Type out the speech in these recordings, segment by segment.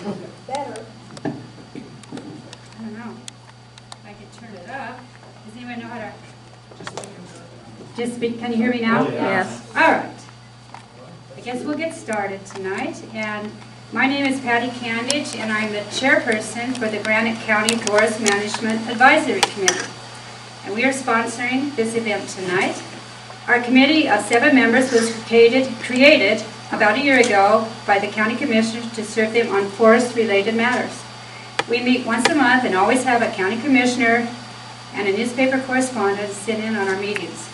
Better. I don't know. If I could turn it up. Does anyone know how to? Just speak. Can you hear me now? Oh, yeah. Yes. All right. I guess we'll get started tonight. And my name is Patty Candidge, and I'm the chairperson for the Granite County Forest Management Advisory Committee. And we are sponsoring this event tonight. Our committee of 7 members was created about a year ago by the county commissioners to serve them on forest-related matters. We meet once a month and always have a county commissioner and a newspaper correspondent sit in on our meetings.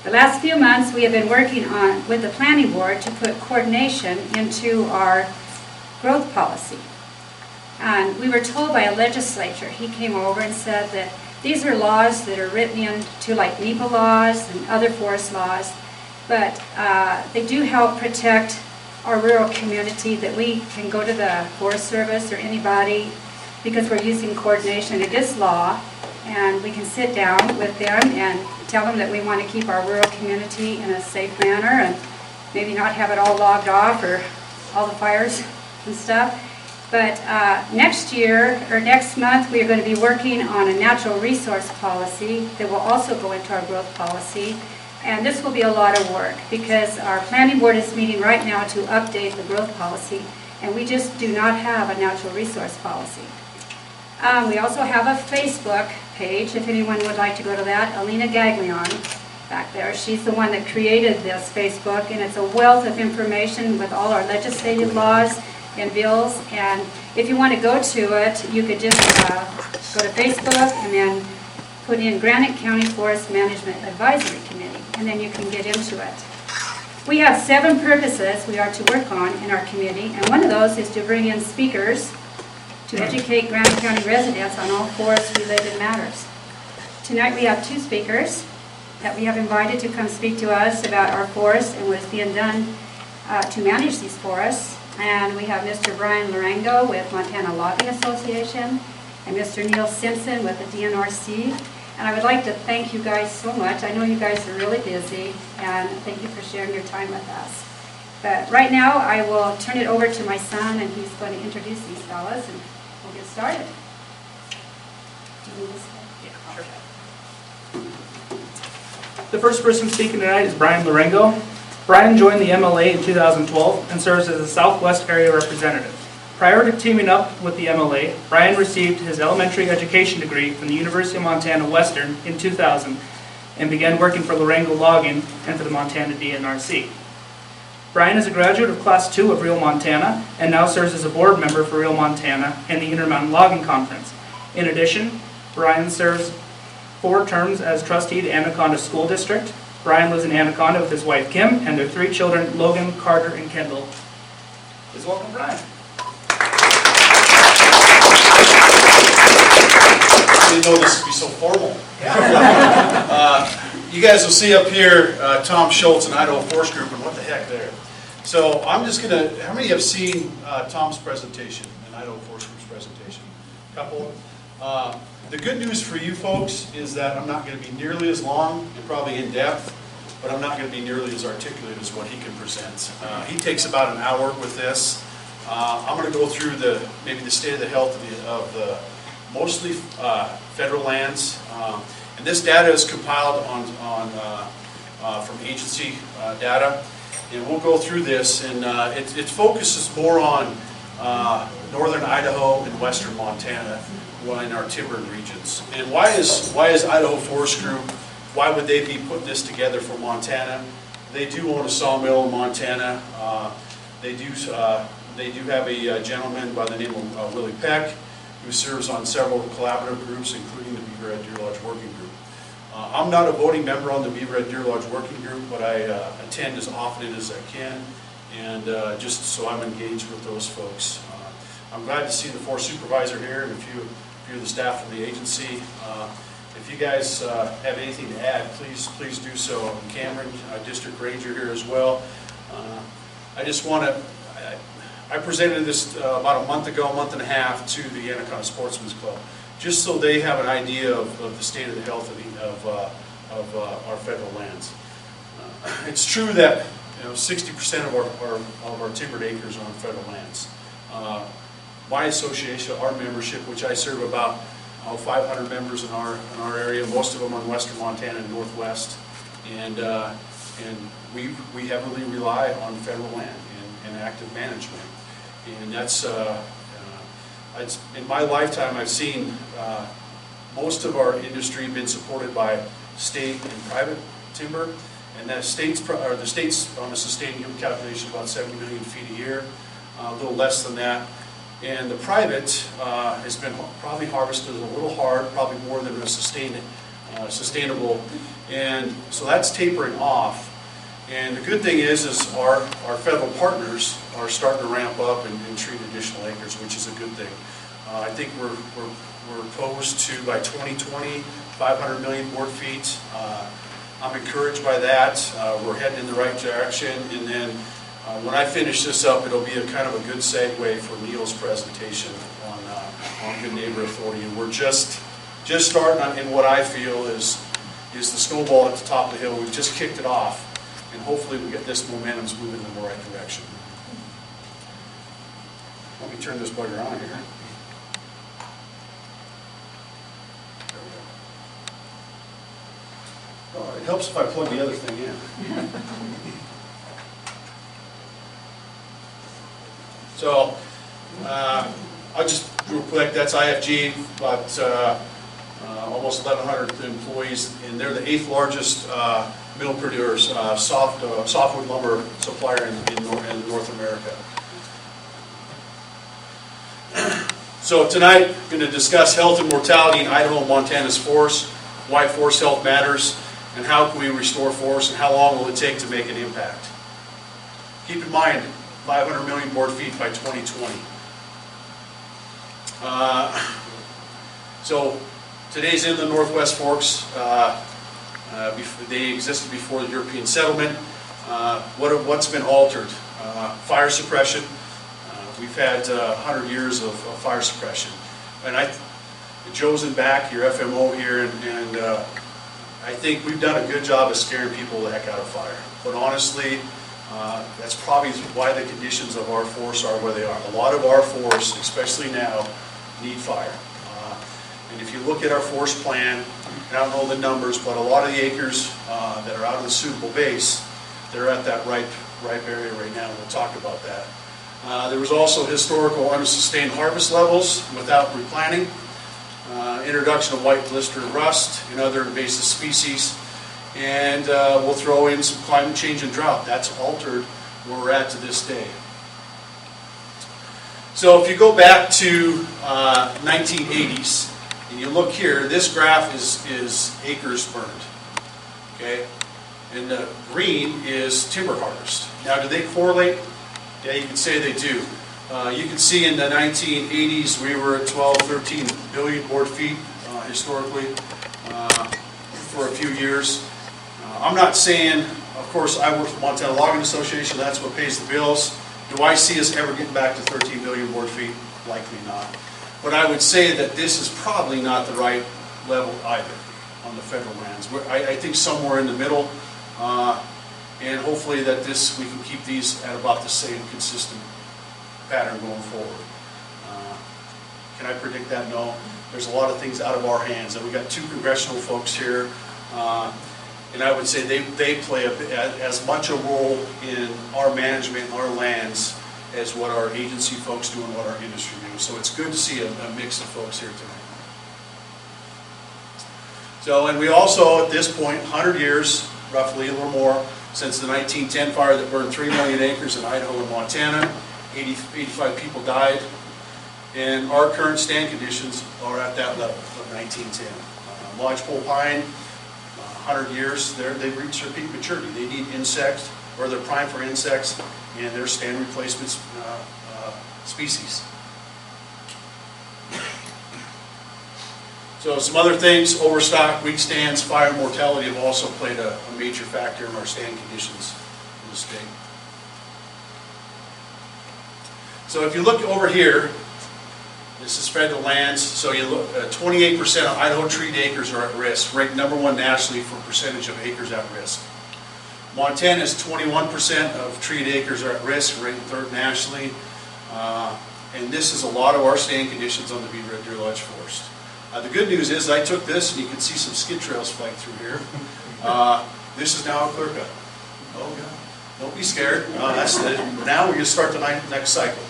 The last few months we have been working with the planning board to put coordination into our growth policy. And we were told by a legislator, he came over and said that these are laws that are written into like NEPA laws and other forest laws, but they do help protect our rural community, that we can go to the Forest Service or anybody because we're using coordination of this law, and we can sit down with them and tell them that we want to keep our rural community in a safe manner and maybe not have it all logged off or all the fires and stuff. But next year, or next month, we are going to be working on a natural resource policy that will also go into our growth policy. And this will be a lot of work because our planning board is meeting right now to update the growth policy, and we just do not have a natural resource policy. We also have a Facebook page, if anyone would like to go to that. Alina Gaglion back there, she's the one that created this Facebook, and it's a wealth of information with all our legislative laws and bills. And if you want to go to it, you could just go to Facebook and then put in Granite County Forest Management Advisory Committee, and then you can get into it. We have 7 purposes we are to work on in our committee, and one of those is to bring in speakers to educate Granite County residents on all forest-related matters. Tonight we have 2 speakers that we have invited to come speak to us about our forests and what's being done to manage these forests. And we have Mr. Brian Larango with Montana Logging Association and Mr. Neil Simpson with the DNRC. And I would like to thank you guys so much. I know you guys are really busy, and thank you for sharing your time with us. But right now I will turn it over to my son, and he's going to introduce these fellas, and we'll get started. Do you need this? Yeah, sure. The first person speaking tonight is Brian Larango. Brian joined the MLA in 2012 and serves as a Southwest Area Representative. Prior to teaming up with the MLA, Brian received his elementary education degree from the University of Montana Western in 2000 and began working for Larango Logging and for the Montana DNRC. Brian is a graduate of Class 2 of Real Montana and now serves as a board member for Real Montana and the Intermountain Logging Conference. In addition, Brian serves 4 terms as trustee to Anaconda School District. Brian lives in Anaconda with his wife Kim and their 3 children, Logan, Carter, and Kendall. Please welcome Brian. I didn't know this would be so formal. You guys will see up here Tom Schultz and Idaho Forest Group, and what the heck there. So I'm just going to, how many have seen Tom's presentation and Idaho Forest Group's presentation? A couple. The good news for you folks is that I'm not going to be nearly as long and probably in depth, but I'm not going to be nearly as articulate as what he can present. He takes about an hour with this. I'm going to go through maybe the state of the health of the mostly federal lands, and this data is compiled from agency data, and we'll go through this, and it focuses more on northern Idaho and western Montana, in our timbered regions. And why is Idaho Forest Group, why would they be putting this together for Montana? They do own a sawmill in Montana. They do have a gentleman by the name of Willie Peck, who serves on several collaborative groups, including the Beaver Head Deer Lodge Working Group. I'm not a voting member on the Beaver Head Deer Lodge Working Group, but I attend as often as I can, and just so I'm engaged with those folks. I'm glad to see the forest supervisor here and a few of the staff from the agency. If you guys have anything to add, please do so. And Cameron, District Ranger, here as well. I just want to. I presented this about a month and a half to the Anaconda Sportsman's Club, just so they have an idea of the state of the health of our federal lands. It's true that 60% of our timbered acres are on federal lands. my association, our membership, which I serve about 500 members in our area, most of them on western Montana and northwest, and we heavily rely on federal land and active management, and that's in my lifetime I've seen most of our industry been supported by state and private timber, and the states on a sustained yield calculation about 70 million feet a year, a little less than that. And the private has been probably harvested a little hard, probably more than a sustainable, and so that's tapering off. And the good thing is our federal partners are starting to ramp up and treat additional acres, which is a good thing. I think we're posed to, by 2020, 500 million board feet. I'm encouraged by that. We're heading in the right direction, and then when I finish this up, it'll be a kind of a good segue for Neil's presentation on Good Neighbor Authority. And we're just starting on, in what I feel is the snowball at the top of the hill. We've just kicked it off, and hopefully we get this momentum moving in the right direction. Let me turn this bugger on here. There we go. Oh, it helps if I plug the other thing in. So, I'll just real quick, that's IFG, about almost 1,100 employees, and they're the 8th largest mill producer, softwood lumber supplier in North America. So tonight, I'm going to discuss health and mortality in Idaho and Montana's forests, why forest health matters, and how can we restore forests, and how long will it take to make an impact. Keep in mind, 500 million board feet by 2020. So today's in the Northwest Forks. They existed before the European settlement. What's been altered? Fire suppression. We've had 100 years of fire suppression. And Joe's in back, your FMO here, and I think we've done a good job of scaring people the heck out of fire. But honestly, that's probably why the conditions of our forests are where they are. A lot of our forests, especially now, need fire. And if you look at our forest plan, and I don't know the numbers, but a lot of the acres that are out of the suitable base, they're at that ripe area right now. We'll talk about that. There was also historical unsustained harvest levels without replanting, introduction of white blister rust and other invasive species, and we'll throw in some climate change and drought. That's altered where we're at to this day. So if you go back to 1980s, and you look here, this graph is acres burned, okay? And the green is timber harvest. Now, do they correlate? Yeah, you can say they do. You can see in the 1980s we were at 12, 13 billion board feet historically for a few years. I'm not saying, of course, I work for the Montana Logging Association, that's what pays the bills. Do I see us ever getting back to 13 billion board feet? Likely not. But I would say that this is probably not the right level either on the federal lands. I think somewhere in the middle, and hopefully that we can keep these at about the same consistent pattern going forward. Can I predict that? No. There's a lot of things out of our hands, and we got 2 congressional folks here, and I would say they play as much a role in our management and our lands as what our agency folks do and what our industry do. So it's good to see a mix of folks here tonight. So, and we also, at this point, 100 years, roughly, a little more, since the 1910 fire that burned 3 million acres in Idaho and Montana. 85 people died. And our current stand conditions are at that level of 1910. Lodgepole pine, 100 years, they've reached their peak maturity. They need insects, or they're primed for insects, and they're stand replacement species. So some other things, overstock, weak stands, fire mortality have also played a major factor in our stand conditions in the state. So if you look over here, this is federal lands, so you look, 28% of Idaho treed acres are at risk, ranked #1 nationally for percentage of acres at risk. Montana's 21% of treed acres are at risk, ranked 3rd nationally. And this is a lot of our staying conditions on the Beaver Red Deer Lodge Forest. The good news is I took this and you can see some skid trails flying through here. This is now a clear cut. Oh, God. Don't be scared. Now we're going to start the next cycle.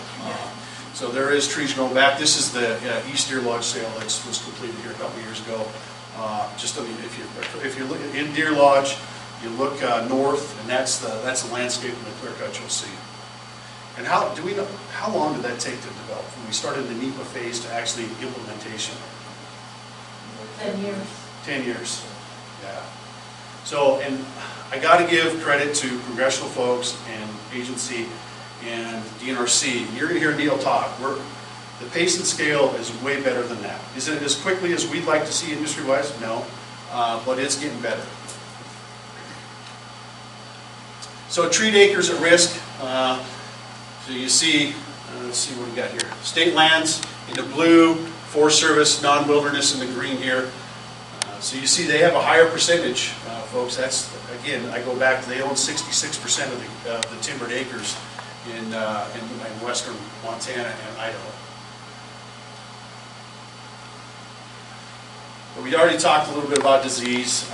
So there is trees growing back. This is the East Deer Lodge sale that was completed here a couple years ago. If you look in Deer Lodge, you look north, and that's the landscape and the clear cut you'll see. And how long did that take to develop? When we started the NEPA phase to actually implementation? 10 years. 10 years. Yeah. So, and I got to give credit to congressional folks and agency and DNRC. You're going to hear Neil talk. The pace and scale is way better than that. Is it as quickly as we'd like to see industry-wise? No, but it's getting better. So treat acres at risk. So you see, let's see what we got here. State lands in the blue, Forest Service, non-wilderness in the green here. So you see they have a higher percentage, folks. That's, again, I go back to they own 66% of the timbered acres in western Montana and Idaho. But we already talked a little bit about disease.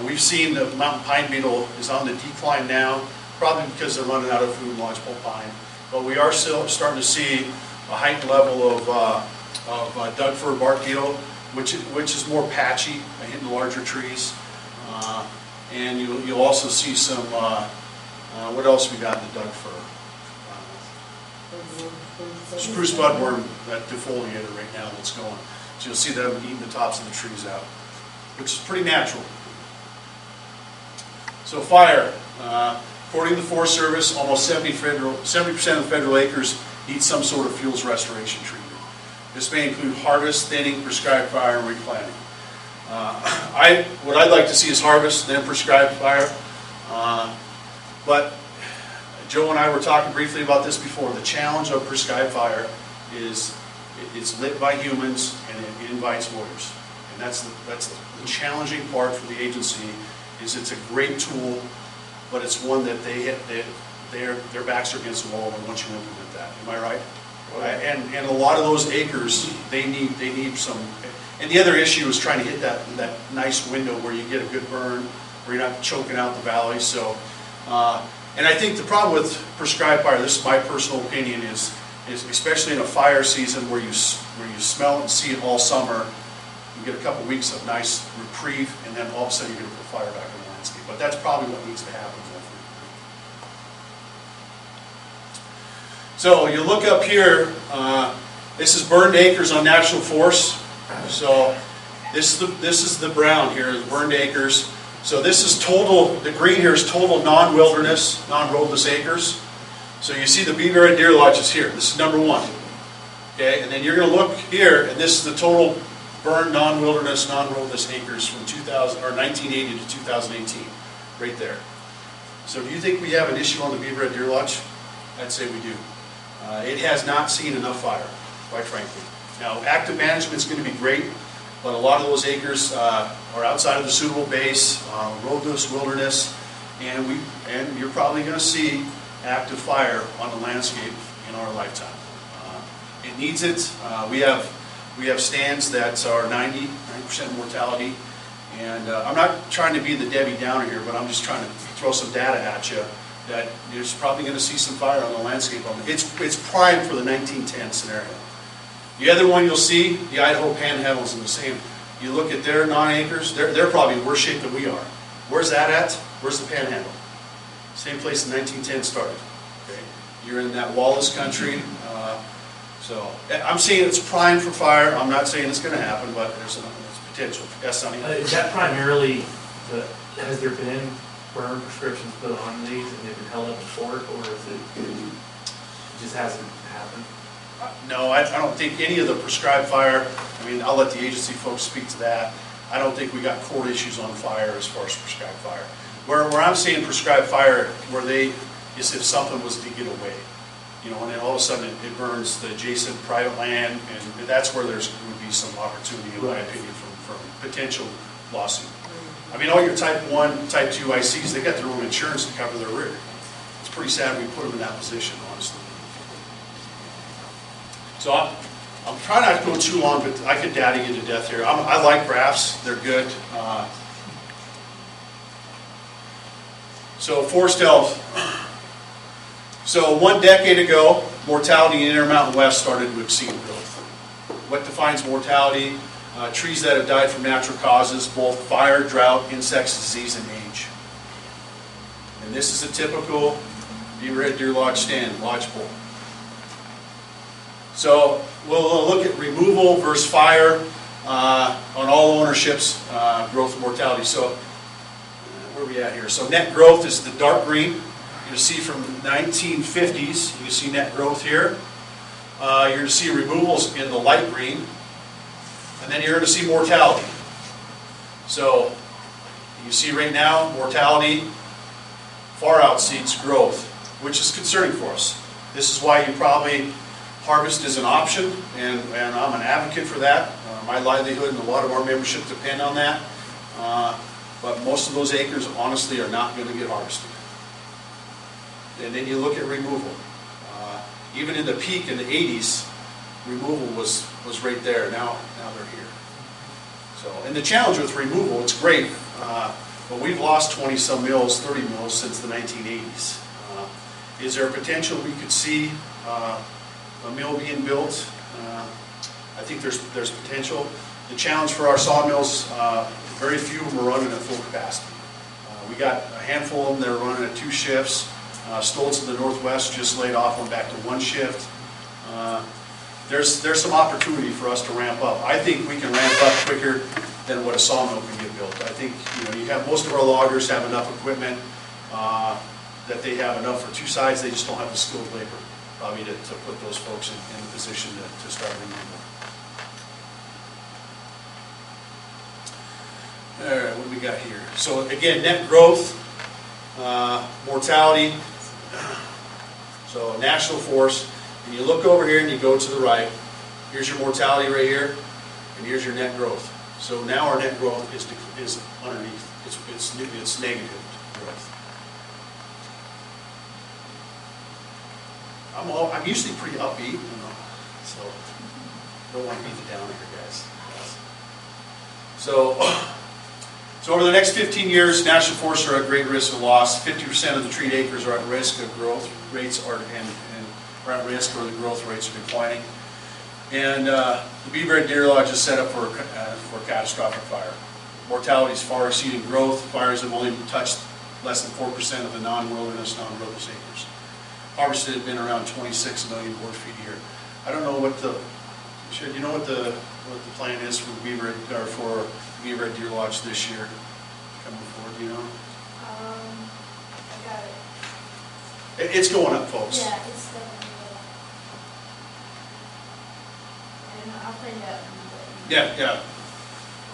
We've seen the mountain pine beetle is on the decline now, probably because they're running out of food and lodgepole pine. But we are still starting to see a heightened level of Doug fir bark beetle, which is more patchy, hitting larger trees. And you'll also see some, what else we got in the Doug fir? Spruce budworm, that defoliator right now that's going. So you'll see them eating the tops of the trees out, which is pretty natural. So fire, according to the Forest Service, almost 70% of federal acres need some sort of fuels restoration treatment. This may include harvest, thinning, prescribed fire, and replanting. What I'd like to see is harvest, then prescribed fire. But Joe and I were talking briefly about this before. The challenge of prescribed fire is it's lit by humans and it invites voters. And that's the challenging part for the agency. Is it's a great tool, but it's one that their backs are against the wall once you implement that. Am I right? And a lot of those acres, they need some. And the other issue is trying to hit that nice window where you get a good burn, where you're not choking out the valley. So, and I think the problem with prescribed fire, this is my personal opinion, is especially in a fire season where you smell and see it all summer, you get a couple weeks of nice reprieve, and then all of a sudden you're going to put fire back in the landscape. But that's probably what needs to happen. So you look up here, this is burned acres on national forests. So this is the brown here, the burned acres. So this is total, the green here is total non-wilderness, non-roadless acres. So you see the Beaver Red Deer Lodge is here. This is number one. Okay, and then you're going to look here, and this is the total burned non-wilderness, non-roadless acres from 1980 to 2018, right there. So do you think we have an issue on the Beaver Red Deer Lodge? I'd say we do. It has not seen enough fire, quite frankly. Now, active management is going to be great, but a lot of those acres are outside of the suitable base, roadless wilderness, and you're probably going to see active fire on the landscape in our lifetime. It needs it. We have stands that are 90% mortality, and I'm not trying to be the Debbie Downer here, but I'm just trying to throw some data at you that you're probably going to see some fire on the landscape. It's primed for the 1910 scenario. The other one you'll see, the Idaho Panhandle is in the same. You look at their non-acres, they're probably in worse shape than we are. Where's that at? Where's the Panhandle? Same place in 1910 started. Okay? You're in that Wallace country. So I'm saying it's primed for fire. I'm not saying it's going to happen, but there's potential. Yes, Sonny? Is that primarily, has there been burn prescriptions put on these and they've been held up in court, or is it just hasn't happened? No, I don't think any of the prescribed fire, I mean, I'll let the agency folks speak to that. I don't think we got court issues on fire as far as prescribed fire. Where I'm seeing prescribed fire, is if something was to get away. And then all of a sudden it burns the adjacent private land, and that's where would be some opportunity, in my opinion, from potential lawsuit. I mean, all your type 1, type 2 ICs, they got their own insurance to cover their rear. It's pretty sad we put them in that position, honestly. So I'm trying not to go too long, but I could daddy you to death here. I like graphs, they're good. So forest health. So 1 decade ago, mortality in Intermountain West started to exceed growth. What defines mortality? Trees that have died from natural causes, both fire, drought, insects, disease, and age. And this is a typical Beaverhead Deer Lodge stand, lodgepole. So we'll look at removal versus fire on all ownerships, growth and mortality. So where are we at here? So net growth is the dark green. You'll see from the 1950s, you can see net growth here. You're going to see removals in the light green. And then you're going to see mortality. So you see right now, mortality far outseeds growth, which is concerning for us. This is why you probably harvest is an option, and I'm an advocate for that. My livelihood and a lot of our membership depend on that. But most of those acres, honestly, are not going to get harvested. And then you look at removal. Even in the peak in the 80s, removal was right there. Now they're here. So, and the challenge with removal, it's great, but we've lost 20-some mills, 30 mills since the 1980s. Is there a potential we could see a mill being built? I think there's potential. The challenge for our sawmills, very few of them are running at full capacity. We got a handful of them that are running at 2 shifts. Stoltz in the Northwest just laid off, went back to 1 shift. There's some opportunity for us to ramp up. I think we can ramp up quicker than what a sawmill can get built. I think you have most of our loggers have enough equipment that they have enough for 2 sides. They just don't have the skilled labor probably to put those folks in the position to start removal. All right, what do we got here? So again, net growth, mortality. So national forest. And you look over here and you go to the right. Here's your mortality right here, and here's your net growth. So now our net growth is underneath. It's negative growth. I'm usually pretty upbeat, so don't want to beat the down here, guys. So over the next 15 years, national forests are at great risk of loss. 50% of the treed acres are at risk of growth rates are at risk, or the growth rates are declining. And the Beaverhead Deer Lodge is set up for catastrophic fire. Mortality is far exceeding growth. Fires have only touched less than 4% of the non-wilderness acres. Harvested had been around 26 million board feet a year. I don't know what the plan is for Beaverhead Deer Lodge this year coming forward. Do you know? I got it. It's going up, folks. Yeah, it's definitely and I'll find out. Yeah.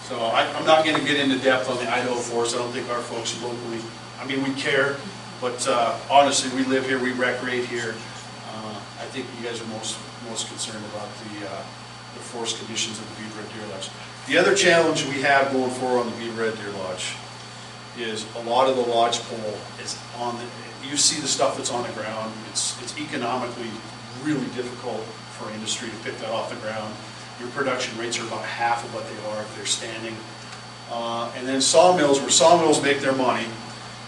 So I'm not going to get into depth on the Idaho forest. I don't think our folks locally, I mean, we care, but honestly, we live here, we recreate here. I think you guys are most concerned about the forest conditions of the Beaverhead Deer Lodge. The other challenge we have going forward on the Beaverhead Deer Lodge is a lot of the lodge pole is on the, you see the stuff that's on the ground. It's economically really difficult for industry to pick that off the ground. Your production rates are about half of what they are if they're standing. And then sawmills, where sawmills make their money,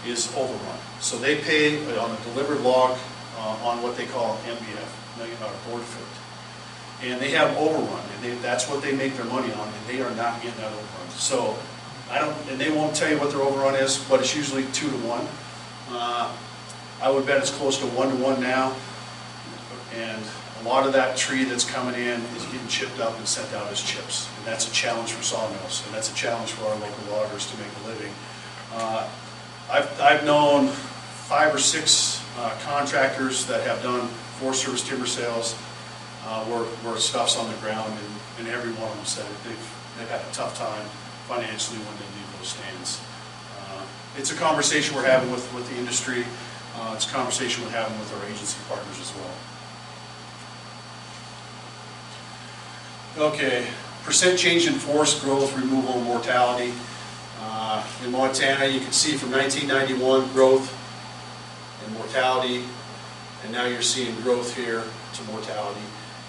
is overrun. So they pay on a delivered log on what they call MBF, million dollar board foot. And they have overrun, and that's what they make their money on, and they are not getting that overrun. So and they won't tell you what their overrun is, but it's usually 2 to 1. I would bet it's close to 1 to 1 now. And a lot of that tree that's coming in is getting chipped up and sent out as chips. And that's a challenge for sawmills, and that's a challenge for our local loggers to make a living. I've known 5 or 6 contractors that have done Forest Service timber sales where stuff's on the ground, and every one of them said that they've had a tough time financially when they leave those stands. It's a conversation we're having with the industry. It's a conversation we're having with our agency partners as well. Okay, percent change in forest growth, removal, and mortality. In Montana, you can see from 1991 growth and mortality, and now you're seeing growth here to mortality.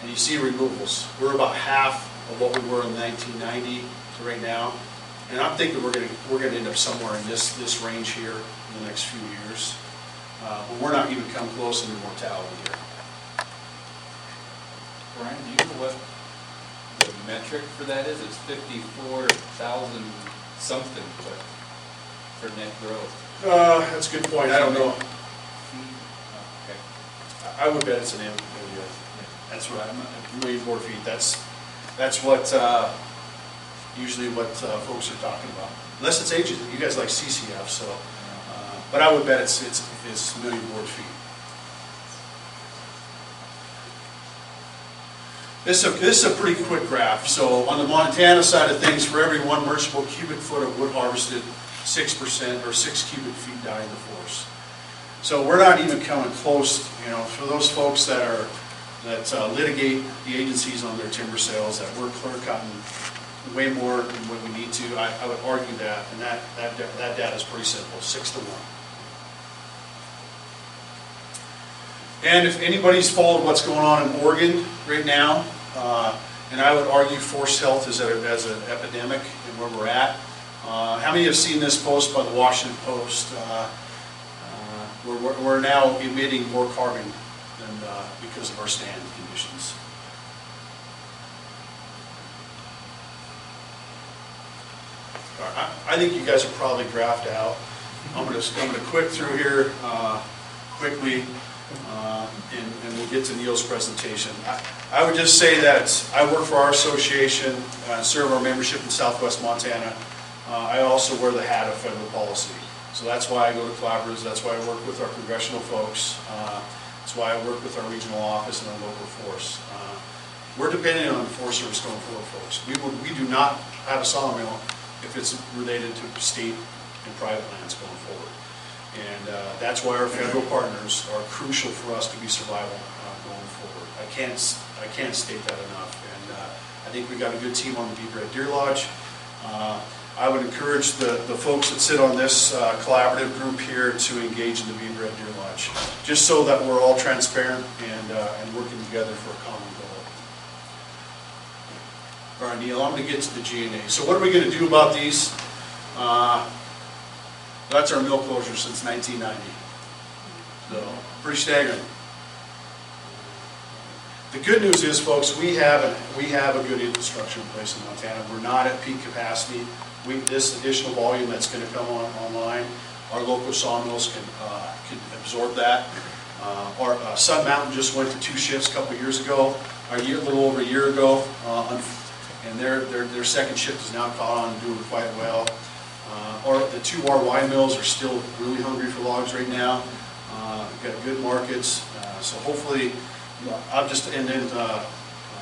And you see removals. We're about half of what we were in 1990 to right now. And I'm thinking we're gonna end up somewhere in this range here in the next few years. But we're not even come close in mortality here. Brian, do you know what the metric for that is? It's 54,000 something, but for net growth. That's a good point. I don't know. Okay. I would bet it's an M. That's right. A million board feet. That's what usually what folks are talking about. Unless it's ages. You guys like CCF, so. But I would bet it's a million board feet. This is a pretty quick graph. So on the Montana side of things, for every 1 merchantable cubic foot of wood harvested, 6% or 6 cubic feet die in the forest. So we're not even coming close. You know, for those folks that litigate the agencies on their timber sales, that we're clear cutting way more than what we need to. I would argue that, and that data is pretty simple, 6 to 1. And if anybody's followed what's going on in Oregon right now, and I would argue forest health is as an epidemic and where we're at. How many have seen this post by the Washington Post? We're now emitting more carbon than because of our stand conditions. All right, I think you guys are probably graphed out. I'm gonna quick through here quickly. And we'll get to Neil's presentation. I would just say that I work for our association, serve our membership in Southwest Montana. I also wear the hat of federal policy. So that's why I go to collaboratives, that's why I work with our congressional folks, that's why I work with our regional office and our local force. We're dependent on the Forest Service going forward, folks. We do not have a sawmill if it's related to state and private lands going forward. And that's why our federal partners are crucial for us to be survival going forward. I can't state that enough. And I think we've got a good team on the Deep Red Deer Lodge. I would encourage the folks that sit on this collaborative group here to engage in the Deep Red Deer Lodge, just so that we're all transparent and working together for a common goal. All right, Neil, I'm going to get to the G&A. So what are we going to do about these? That's our mill closure since 1990. So, pretty staggering. The good news is, folks, we have a good infrastructure in place in Montana. We're not at peak capacity. This additional volume that's going to come online, our local sawmills can absorb that. Our Sun Mountain just went to 2 shifts a couple of years ago, a little over a year ago, and their second shift is now caught on and doing quite well. The 2 RY mills are still really hungry for logs right now. We've got good markets, so hopefully, and then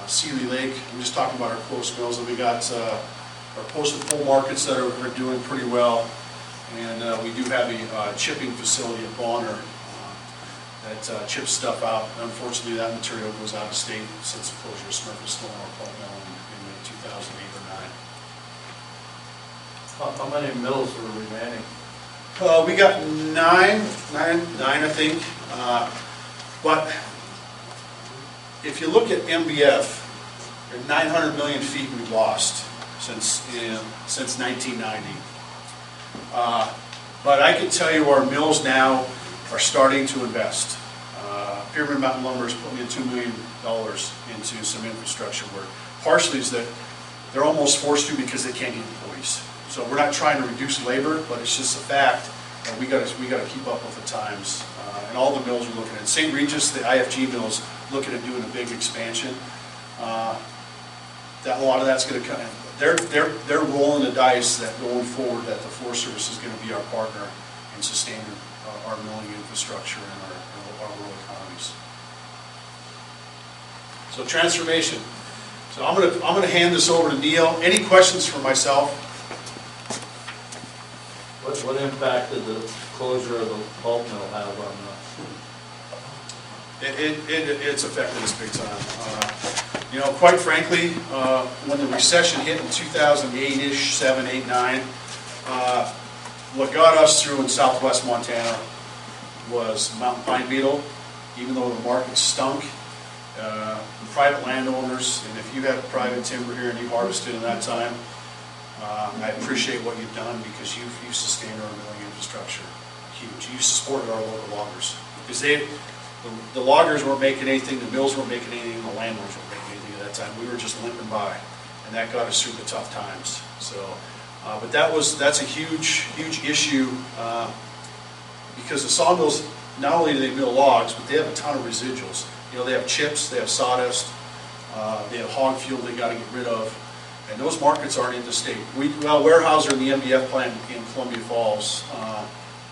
Sealy Lake, I'm just talking about our close mills, and we got our post and pull markets that are doing pretty well, and we do have a chipping facility at Bonner that chips stuff out. Unfortunately, that material goes out of state since the closure of Smurfit-Stillwater Pulp Mill in 2008 or 9. How many mills are remaining? We got nine, I think. But if you look at MBF, there are 900 million feet we've lost since 1990. But I can tell you our mills now are starting to invest. Pyramid Mountain Lumber is putting in $2 million into some infrastructure work. Partially is that they're almost forced to because they can't get employees. So we're not trying to reduce labor, but it's just a fact that we got to keep up with the times. And all the mills are looking at. St. Regis, the IFG mills, looking at doing a big expansion. That a lot of that's going to come. They're rolling the dice that going forward that the Forest Service is going to be our partner in sustaining our milling infrastructure and our rural economies. So transformation. So I'm gonna hand this over to Neil. Any questions for myself? What impact did the closure of the pulp mill have on It's affected us big time. Quite frankly, when the recession hit in 2008-ish, 7, 8, 9, what got us through in Southwest Montana was mountain pine beetle. Even though the market stunk, private landowners, and if you have private timber here and you harvested in that time, I appreciate what you've done because you've sustained our milling infrastructure. Huge. You supported our local loggers because the loggers weren't making anything, the mills weren't making anything, the landowners weren't making anything at that time. We were just limping by, and that got us through the tough times. So, but that's a huge issue because the sawmills, not only do they mill logs, but they have a ton of residuals. You know, they have chips, they have sawdust, they have hog fuel they got to get rid of, and those markets aren't in the state. Weyerhaeuser in the MDF plant in Columbia Falls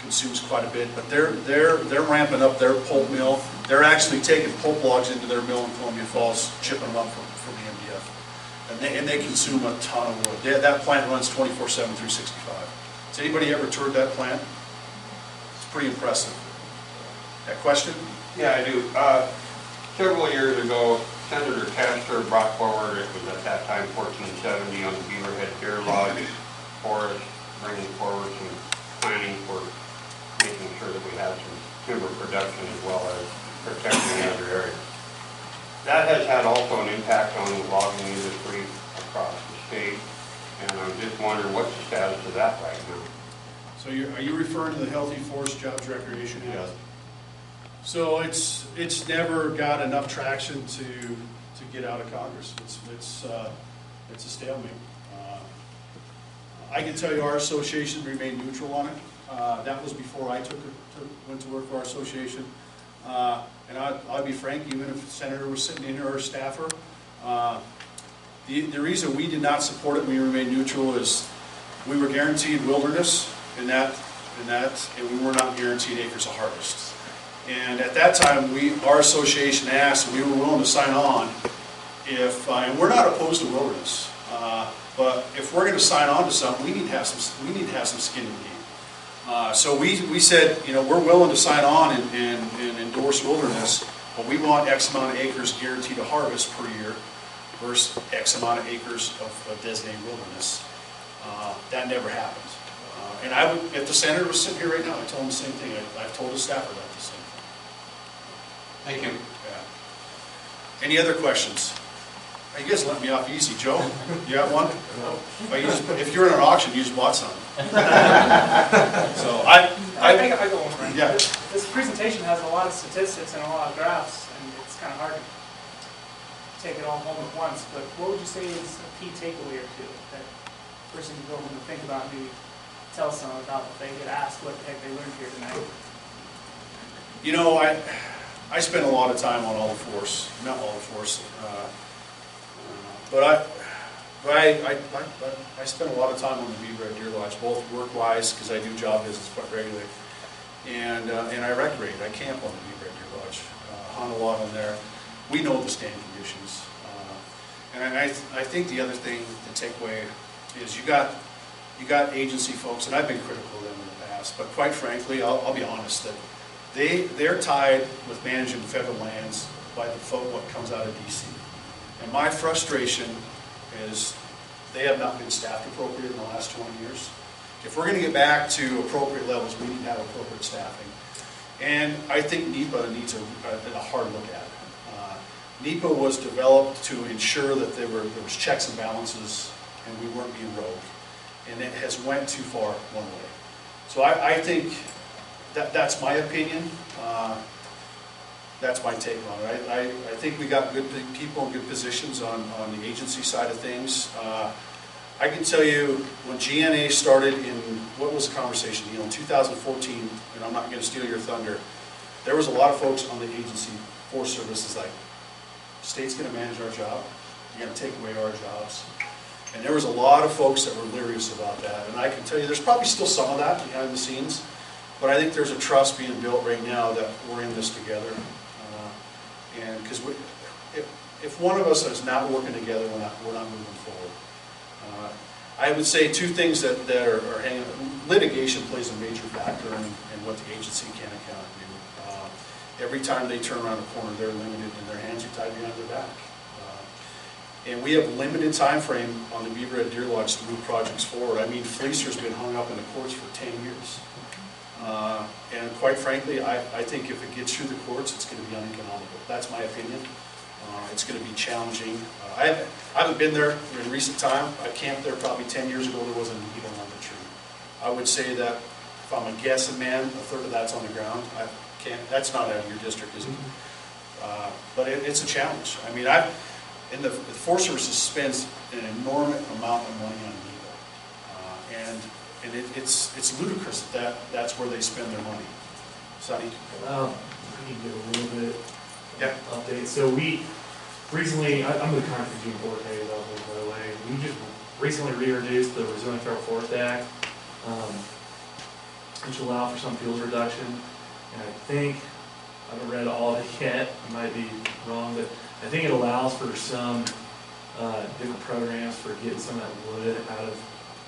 consumes quite a bit, but they're ramping up their pulp mill. They're actually taking pulp logs into their mill in Columbia Falls, chipping them up for the MDF, and they consume a ton of wood. That plant runs 24/7, 365. Has anybody ever toured that plant? It's pretty impressive. That question? Yeah, I do. Several years ago, Senator Castor brought forward, it was at that time 1470 on the Beaverhead Deer Lodge Forest, bringing forward some planning for making sure that we have some timber production as well as protecting other areas. That has had also an impact on the logging industry across the state, and I'm just wondering what's the status of that right now. So are you referring to the Healthy Forest Jobs Recreation Act? Yes. So it's never got enough traction to get out of Congress. It's a stalemate. I can tell you our association remained neutral on it. That was before I went to work for our association. And I'll be frank, even if the senator was sitting in here or a staffer, the reason we did not support it and we remained neutral is we were guaranteed wilderness in that, and we were not guaranteed acres of harvest. And at that time, our association asked, and we were willing to sign on, and we're not opposed to wilderness, but if we're going to sign on to something, we need to have some skin in the game. So we said, you know, we're willing to sign on and endorse wilderness, but we want X amount of acres guaranteed to harvest per year versus X amount of acres of designated wilderness. That never happened. And I would, if the senator was sitting here right now, I'd tell him the same thing. I've told the staff about the same thing. Thank you. Yeah. Any other questions? You guys let me off easy. Joe, you got one? If you're in an auction, you just bought something. So I go one, Brian. Yeah. This presentation has a lot of statistics and a lot of graphs, and it's kind of hard to take it all home at once, but what would you say is a key takeaway or two that a person can go home and think about, maybe tell someone about if they get asked what the heck they learned here tonight? You know, I spent a lot of time on all the force, not all the force, but I spent a lot of time on the Beaverhead Deer Lodge, both work-wise, because I do job visits quite regularly, and I recreate. I camp on the Beaverhead Deer Lodge, hunt a lot on there. We know the stand conditions, and I think the other thing to take away is you got agency folks, and I've been critical of them in the past, but quite frankly, I'll be honest that they're tied with managing federal lands by the vote what comes out of DC. And my frustration is they have not been staffed appropriately in the last 20 years. If we're going to get back to appropriate levels, we need to have appropriate staffing. And I think NEPA needs a hard look at it. NEPA was developed to ensure that there was checks and balances and we weren't being rogue. And it has went too far one way. So I think that's my opinion. That's my take on it. I think we got good people in good positions on the agency side of things. I can tell you when GNA started in, what was the conversation, in 2014, and I'm not going to steal your thunder, there was a lot of folks on the agency, Forest Services, like, state's going to manage our job, you're going to take away our jobs. And there was a lot of folks that were leery about that. And I can tell you there's probably still some of that behind the scenes, but I think there's a trust being built right now that we're in this together. And because if one of us is not working together, we're not moving forward. I would say two things that are hanging. Litigation plays a major factor in what the agency can and cannot do. Every time they turn around a corner, they're limited and their hands are tied behind their back. And we have limited time frame on the Beaverhead Deer Lodge to move projects forward. I mean, Fleecer's been hung up in the courts for 10 years. And quite frankly, I think if it gets through the courts, it's going to be uneconomical. That's my opinion. It's going to be challenging. I haven't been there in recent time. I camped there probably 10 years ago. There wasn't even on the tree. I would say that if I'm a guessing man, a third of that's on the ground. That's not out of your district, is it? But it's a challenge. I mean, the Forest Service spends an enormous amount of money on Eagle, and it's ludicrous that's where they spend their money. Sonny? Well, I can give a little bit Yeah. update. So we recently, I'm with Country June Board, by the way. We just recently reintroduced the Resilient Federal Forest Act, which will allow for some fuels reduction. And I think, I haven't read all of it yet, I might be wrong, but I think it allows for some different programs for getting some of that wood out of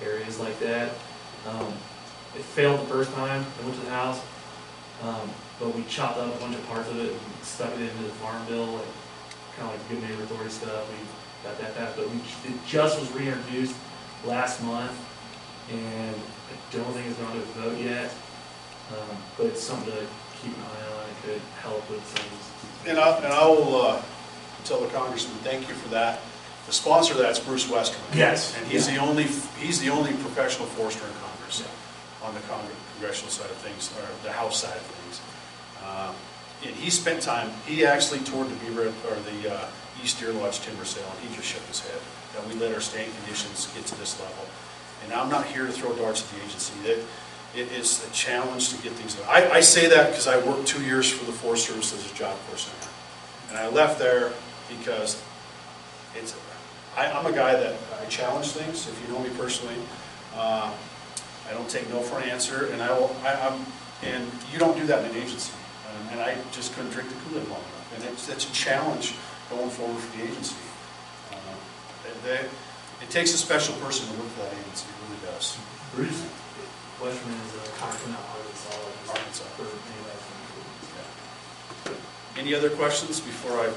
areas like that. It failed the first time, it went to the House, but we chopped up a bunch of parts of it and stuck it into the Farm Bill, like, kind of like Good Neighbor Authority stuff. We got that passed, but it just was reintroduced last month, and I don't think it's gone to a vote yet, but it's something to keep an eye on. It could help with things. And I will tell the congressman, thank you for that. The sponsor of that's Bruce Westerman. Yes. And he's the only professional forester in Congress on the congressional side of things, or the House side of things. And he spent time. He actually toured the Beaver or the East Deer Lodge timber sale, and he just shook his head that we let our state conditions get to this level. And I'm not here to throw darts at the agency. It is a challenge to get things done. I say that because I worked 2 years for the Forest Service as a job person, and I left there because I'm a guy that I challenge things. If you know me personally, I don't take no for an answer, and and you don't do that in an agency. And I just couldn't drink the Kool-Aid long enough, and it's a challenge going forward for the agency. It takes a special person to work for that agency. It really does. Bruce Westerman is a congressman out of Arkansas. For anybody from Any other questions before I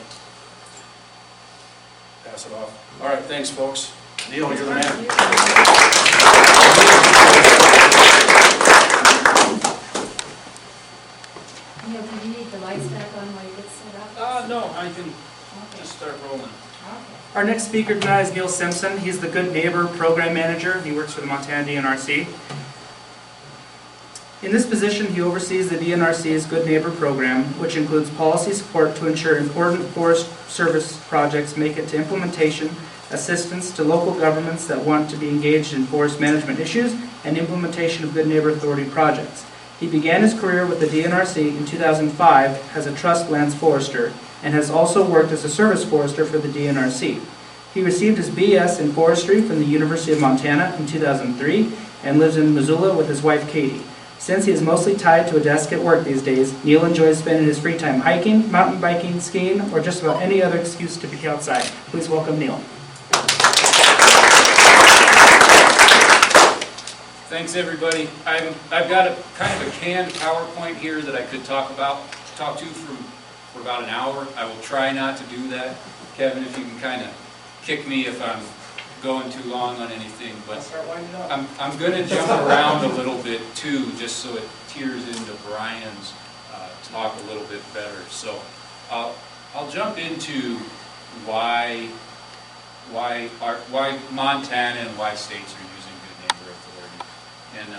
pass it off? All right, thanks, folks. Neil, you're the man. Neil, do you need the lights back on while you get set up? No, I can just start rolling. Okay. Our next speaker tonight is Neil Simpson. He's the Good Neighbor Program Manager. He works for the Montana DNRC. In this position, he oversees the DNRC's Good Neighbor Program, which includes policy support to ensure important Forest Service projects make it to implementation, assistance to local governments that want to be engaged in forest management issues, and implementation of Good Neighbor Authority projects. He began his career with the DNRC in 2005 as a trust lands forester, and has also worked as a service forester for the DNRC. He received his BS in forestry from the University of Montana in 2003 and lives in Missoula with his wife Katie. Since he is mostly tied to a desk at work these days, Neil enjoys spending his free time hiking, mountain biking, skiing, or just about any other excuse to be outside. Please welcome Neil. Thanks, everybody. I've got a kind of a canned PowerPoint here that I could talk to for about an hour. I will try not to do that. Kevin, if you can kind of kick me if I'm going too long on anything, but I'm going to jump around a little bit too, just so it tears into Brian's talk a little bit better. So I'll jump into why Montana and why states are using Good Neighbor Authority, and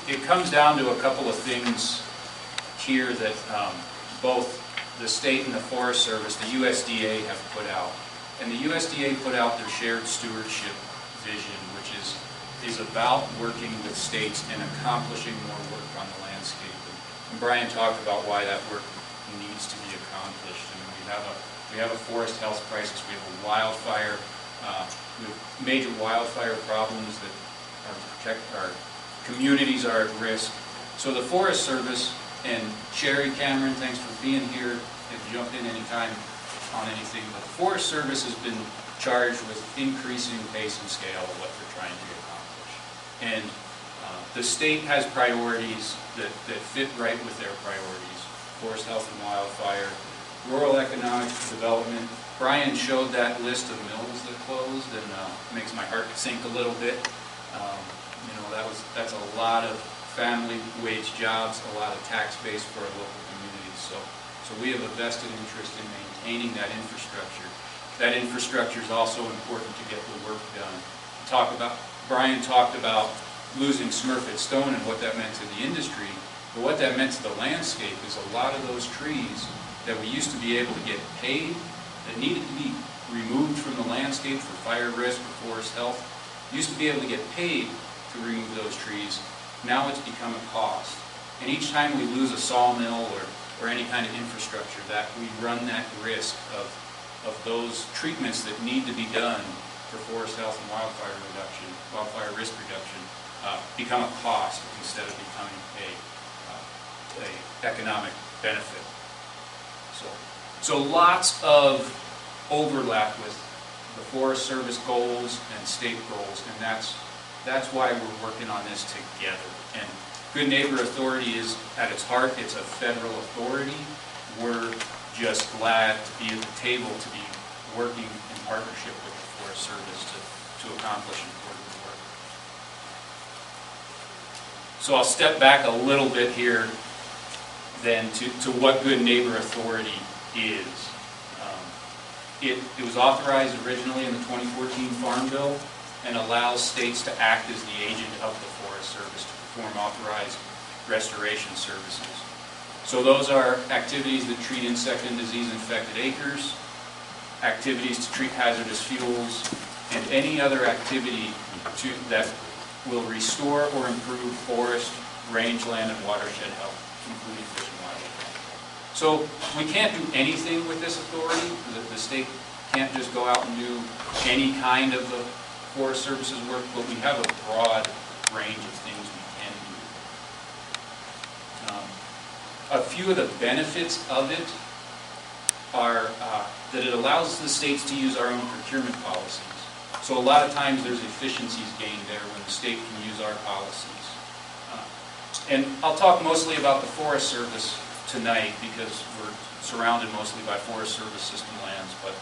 it comes down to a couple of things here that both the state and the Forest Service, the USDA, have put out. And the USDA put out their shared stewardship vision, which is about working with states and accomplishing more work on the landscape. And Brian talked about why that work needs to be accomplished. I mean, we have a forest health crisis. We have a wildfire. We have major wildfire problems that our communities are at risk. So the Forest Service, and Sherry, Cameron, thanks for being here. If you jump in anytime on anything, but the Forest Service has been charged with increasing pace and scale of what they're trying to accomplish. And the state has priorities that fit right with their priorities: forest health and wildfire, rural economic development. Brian showed that list of mills that closed, and makes my heart sink a little bit. That's a lot of family wage jobs, a lot of tax base for our local communities. So So we have a vested interest in maintaining that infrastructure. That infrastructure is also important to get the work done. Brian talked about losing Smurfit Stone and what that meant to the industry, but what that meant to the landscape is a lot of those trees that we used to be able to get paid, that needed to be removed from the landscape for fire risk or forest health, used to be able to get paid to remove those trees. Now it's become a cost. And each time we lose a sawmill or any kind of infrastructure, that we run that risk of those treatments that need to be done for forest health and wildfire reduction, wildfire risk reduction, become a cost instead of becoming a economic benefit. So lots of overlap with the Forest Service goals and state goals, and that's why we're working on this together. And Good Neighbor Authority is, at its heart, it's a federal authority. We're just glad to be at the table, to be working in partnership with the Forest Service to accomplish important work. So I'll step back a little bit here then to what Good Neighbor Authority is. It was authorized originally in the 2014 Farm Bill and allows states to act as the agent of the Forest Service to perform authorized restoration services. So those are activities that treat insect and disease-infected acres, activities to treat hazardous fuels, and any other activity that will restore or improve forest, rangeland, and watershed health, including fish and wildlife. So we can't do anything with this authority. The state can't just go out and do any kind of the Forest Services work, but we have a broad range of things we can do. A few of the benefits of it are that it allows the states to use our own procurement policies. So a lot of times there's efficiencies gained there when the state can use our policies. And I'll talk mostly about the Forest Service tonight because we're surrounded mostly by Forest Service system lands, or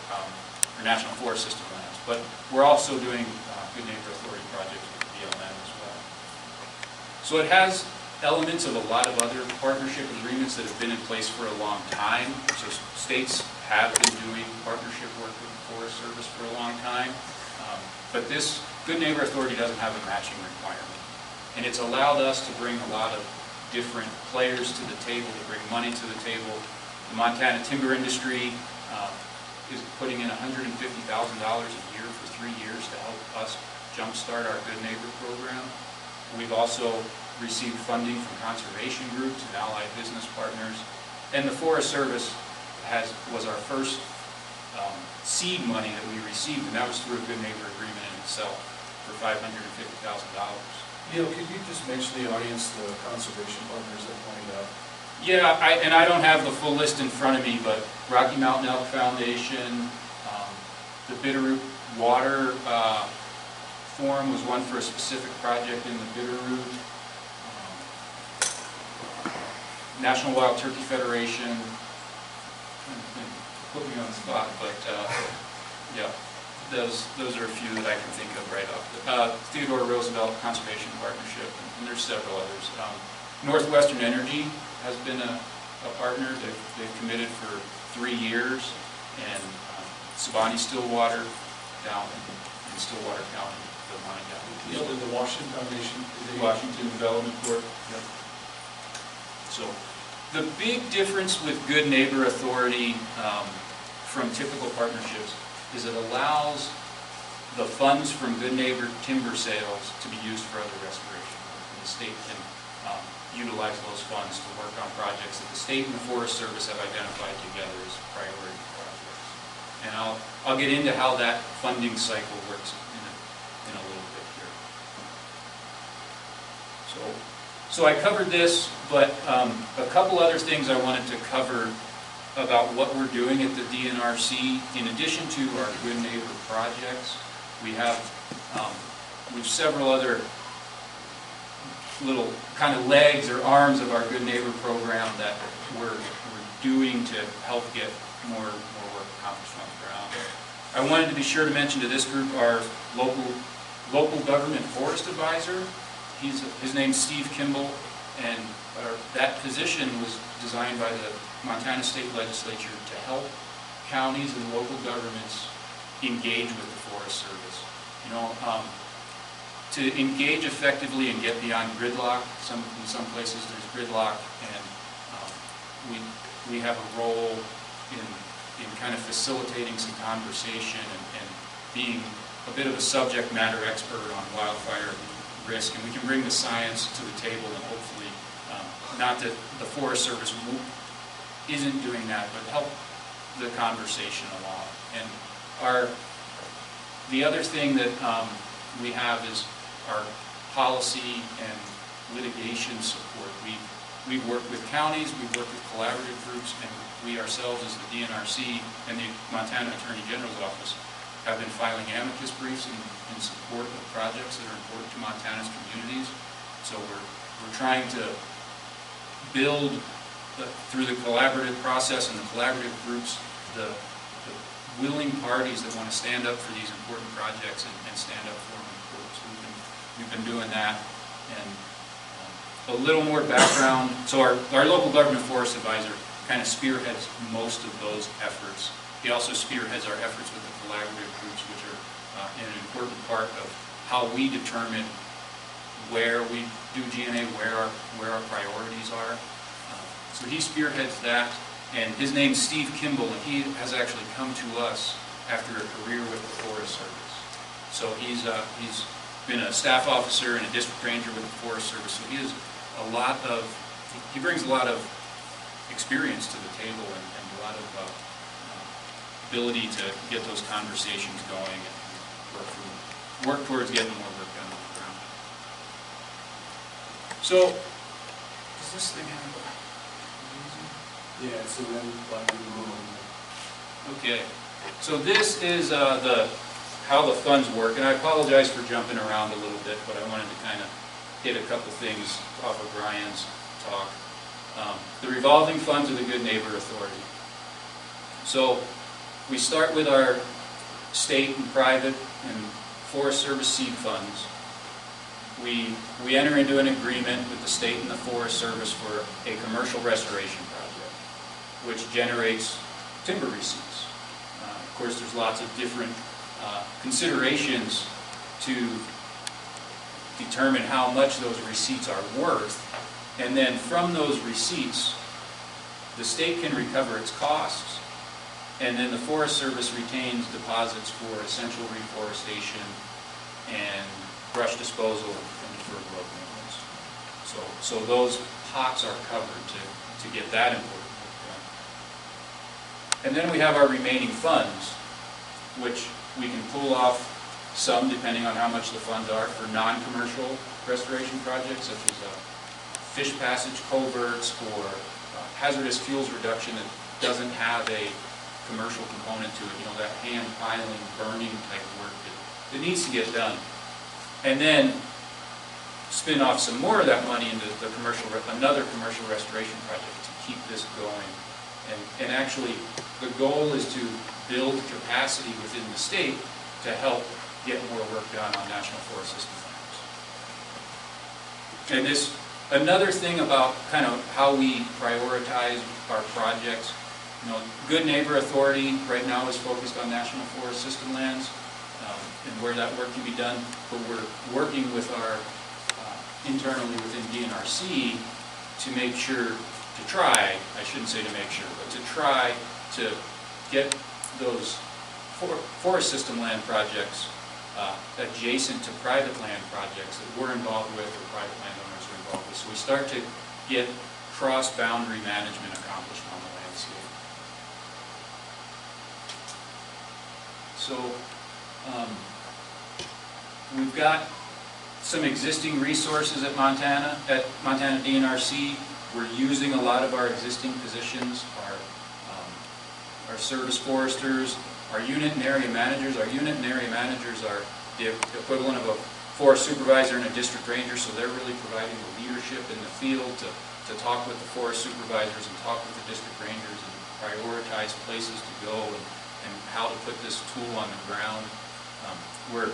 National Forest System lands. But we're also doing Good Neighbor Authority projects with BLM as well. So it has elements of a lot of other partnership agreements that have been in place for a long time. So states have been doing partnership work with the Forest Service for a long time. But this Good Neighbor Authority doesn't have a matching requirement. And it's allowed us to bring a lot of different players to the table, to bring money to the table. The Montana timber industry is putting in $150,000 a year for 3 years to help us jumpstart our Good Neighbor program. We've also received funding from conservation groups and allied business partners. And the Forest Service was our first seed money that we received, and that was through a Good Neighbor agreement in itself for $550,000. Neil, could you just mention the audience, the conservation partners that pointed out? Yeah, I don't have the full list in front of me, but Rocky Mountain Elk Foundation, the Bitterroot Water Forum was one for a specific project in the Bitterroot. National Wild Turkey Federation, put me on the spot, but yeah, those are a few that I can think of right off. Theodore Roosevelt Conservation Partnership, and there's several others. Northwestern Energy has been a partner. They've committed for 3 years, and Sabani Stillwater down in Stillwater County, Vermont County. Neil, did the Washington Foundation? Washington Development Corp. Yep. So the big difference with Good Neighbor Authority from typical partnerships is it allows the funds from Good Neighbor timber sales to be used for other restoration work. And the state can utilize those funds to work on projects that the state and the Forest Service have identified together as priority projects. And I'll get into how that funding cycle works in a little bit here. So I covered this, but a couple other things I wanted to cover about what we're doing at the DNRC. In addition to our Good Neighbor projects, we have we've several other little kind of legs or arms of our Good Neighbor program that we're doing to help get more work accomplished on the ground. I wanted to be sure to mention to this group our local government forest advisor. His name's Steve Kimball, and that position was designed by the Montana State Legislature to help counties and local governments engage with the Forest Service. You know, to engage effectively and get beyond gridlock. In some places there's gridlock, and we have a role in kind of facilitating some conversation and being a bit of a subject matter expert on wildfire risk, and we can bring the science to the table, and hopefully, not that the Forest Service isn't doing that, but help the conversation along. And the other thing that we have is our policy and litigation support. We've worked with counties, we've worked with collaborative groups, and we ourselves as the DNRC and the Montana Attorney General's Office have been filing amicus briefs in support of projects that are important to Montana's communities. So we're trying to build, through the collaborative process and the collaborative groups, the willing parties that want to stand up for these important projects and stand up for them in court. So we've been doing that. And a little more background. So our local government forest advisor kind of spearheads most of those efforts. He also spearheads our efforts with the collaborative groups, which are an important part of how we determine where we do GNA, where our priorities are. So he spearheads that, and his name's Steve Kimball, and he has actually come to us after a career with the Forest Service. So he's been a staff officer and a district ranger with the Forest Service, so he brings a lot of experience to the table and a lot of ability to get those conversations going and work towards getting more work done on the ground. So, does this thing have a... Yeah, so then like we move on. Okay, so this is how the funds work, and I apologize for jumping around a little bit, but I wanted to kind of hit a couple things off of Brian's talk. The revolving funds of the Good Neighbor Authority. So we start with our state and private and Forest Service seed funds. We enter into an agreement with the state and the Forest Service for a commercial restoration project, which generates timber receipts. Of course, there's lots of different considerations to determine how much those receipts are worth, and then from those receipts, the state can recover its costs, and then the Forest Service retains deposits for essential reforestation and brush disposal and deferred road maintenance. So those pots are covered to get that important work done. And then we have our remaining funds, which we can pull off some, depending on how much the funds are, for non-commercial restoration projects, such as fish passage culverts or hazardous fuels reduction that doesn't have a commercial component to it, you know, that hand piling, burning type work that needs to get done. And then spin off some more of that money into the another commercial restoration project to keep this going. And actually, the goal is to build capacity within the state to help get more work done on National Forest System lands. And this, another thing about kind of how we prioritize our projects, you know, Good Neighbor Authority right now is focused on National Forest System lands and where that work can be done, but we're working with our, internally within DNRC to make sure, to try, I shouldn't say to make sure, but to try to get those forest system land projects adjacent to private land projects that we're involved with or private landowners are involved with. So we start to get cross-boundary management accomplished on the landscape. So we've got some existing resources at Montana DNRC. We're using a lot of our existing positions, our service foresters, our unit and area managers. Our unit and area managers are the equivalent of a forest supervisor and a district ranger, so they're really providing the leadership in the field to talk with the forest supervisors and talk with the district rangers and prioritize places to go and how to put this tool on the ground. We're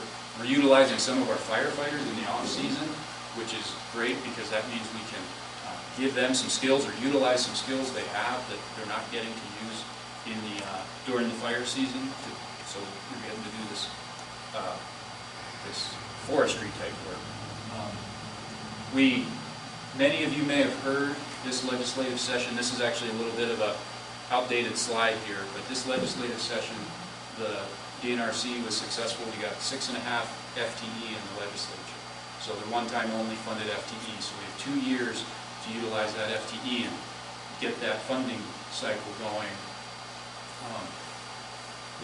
utilizing some of our firefighters in the off-season, which is great because that means we can give them some skills or utilize some skills they have that they're not getting to use in the, during the fire season, so you're getting to do this, this forestry type work. Many of you may have heard this legislative session. This is actually a little bit of a outdated slide here, but this legislative session, the DNRC was successful. We got 6.5 FTE in the legislature. So they're one-time only funded FTE. So we have 2 years to utilize that FTE and get that funding cycle going.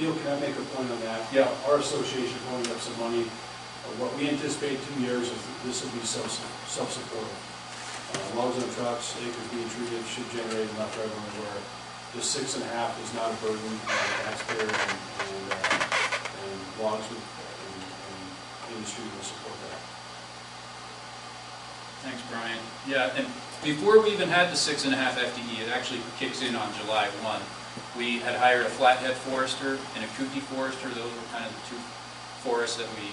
Neil, can I make a point on that? Yeah. Our association pulling up some money. What we anticipate 2 years is that this will be self-supporting. Logs on trucks, acres being treated should generate enough revenue where this 6.5 is not a burden on the taxpayer, and logs and industry will support that. Thanks, Brian. Yeah, and before we even had the 6.5 FTE, it actually kicks in on July 1. We had hired a flathead forester and a Kootenai forester. Those were kind of the two forests that we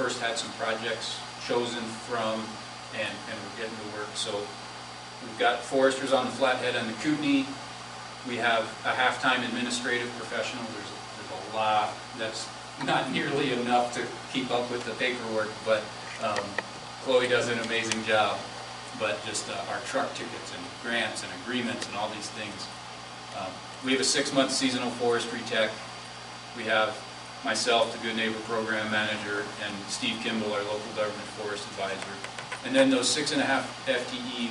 first had some projects chosen from, and we're getting to work. So we've got foresters on the flathead and the Kootenai. We have a half-time administrative professional. There's a lot. That's not nearly enough to keep up with the paperwork, but Chloe does an amazing job. But just our truck tickets and grants and agreements and all these things. We have a 6-month seasonal forestry tech. We have myself, the Good Neighbor Program Manager, and Steve Kimball, our local government forest advisor. And then those 6.5 FTE,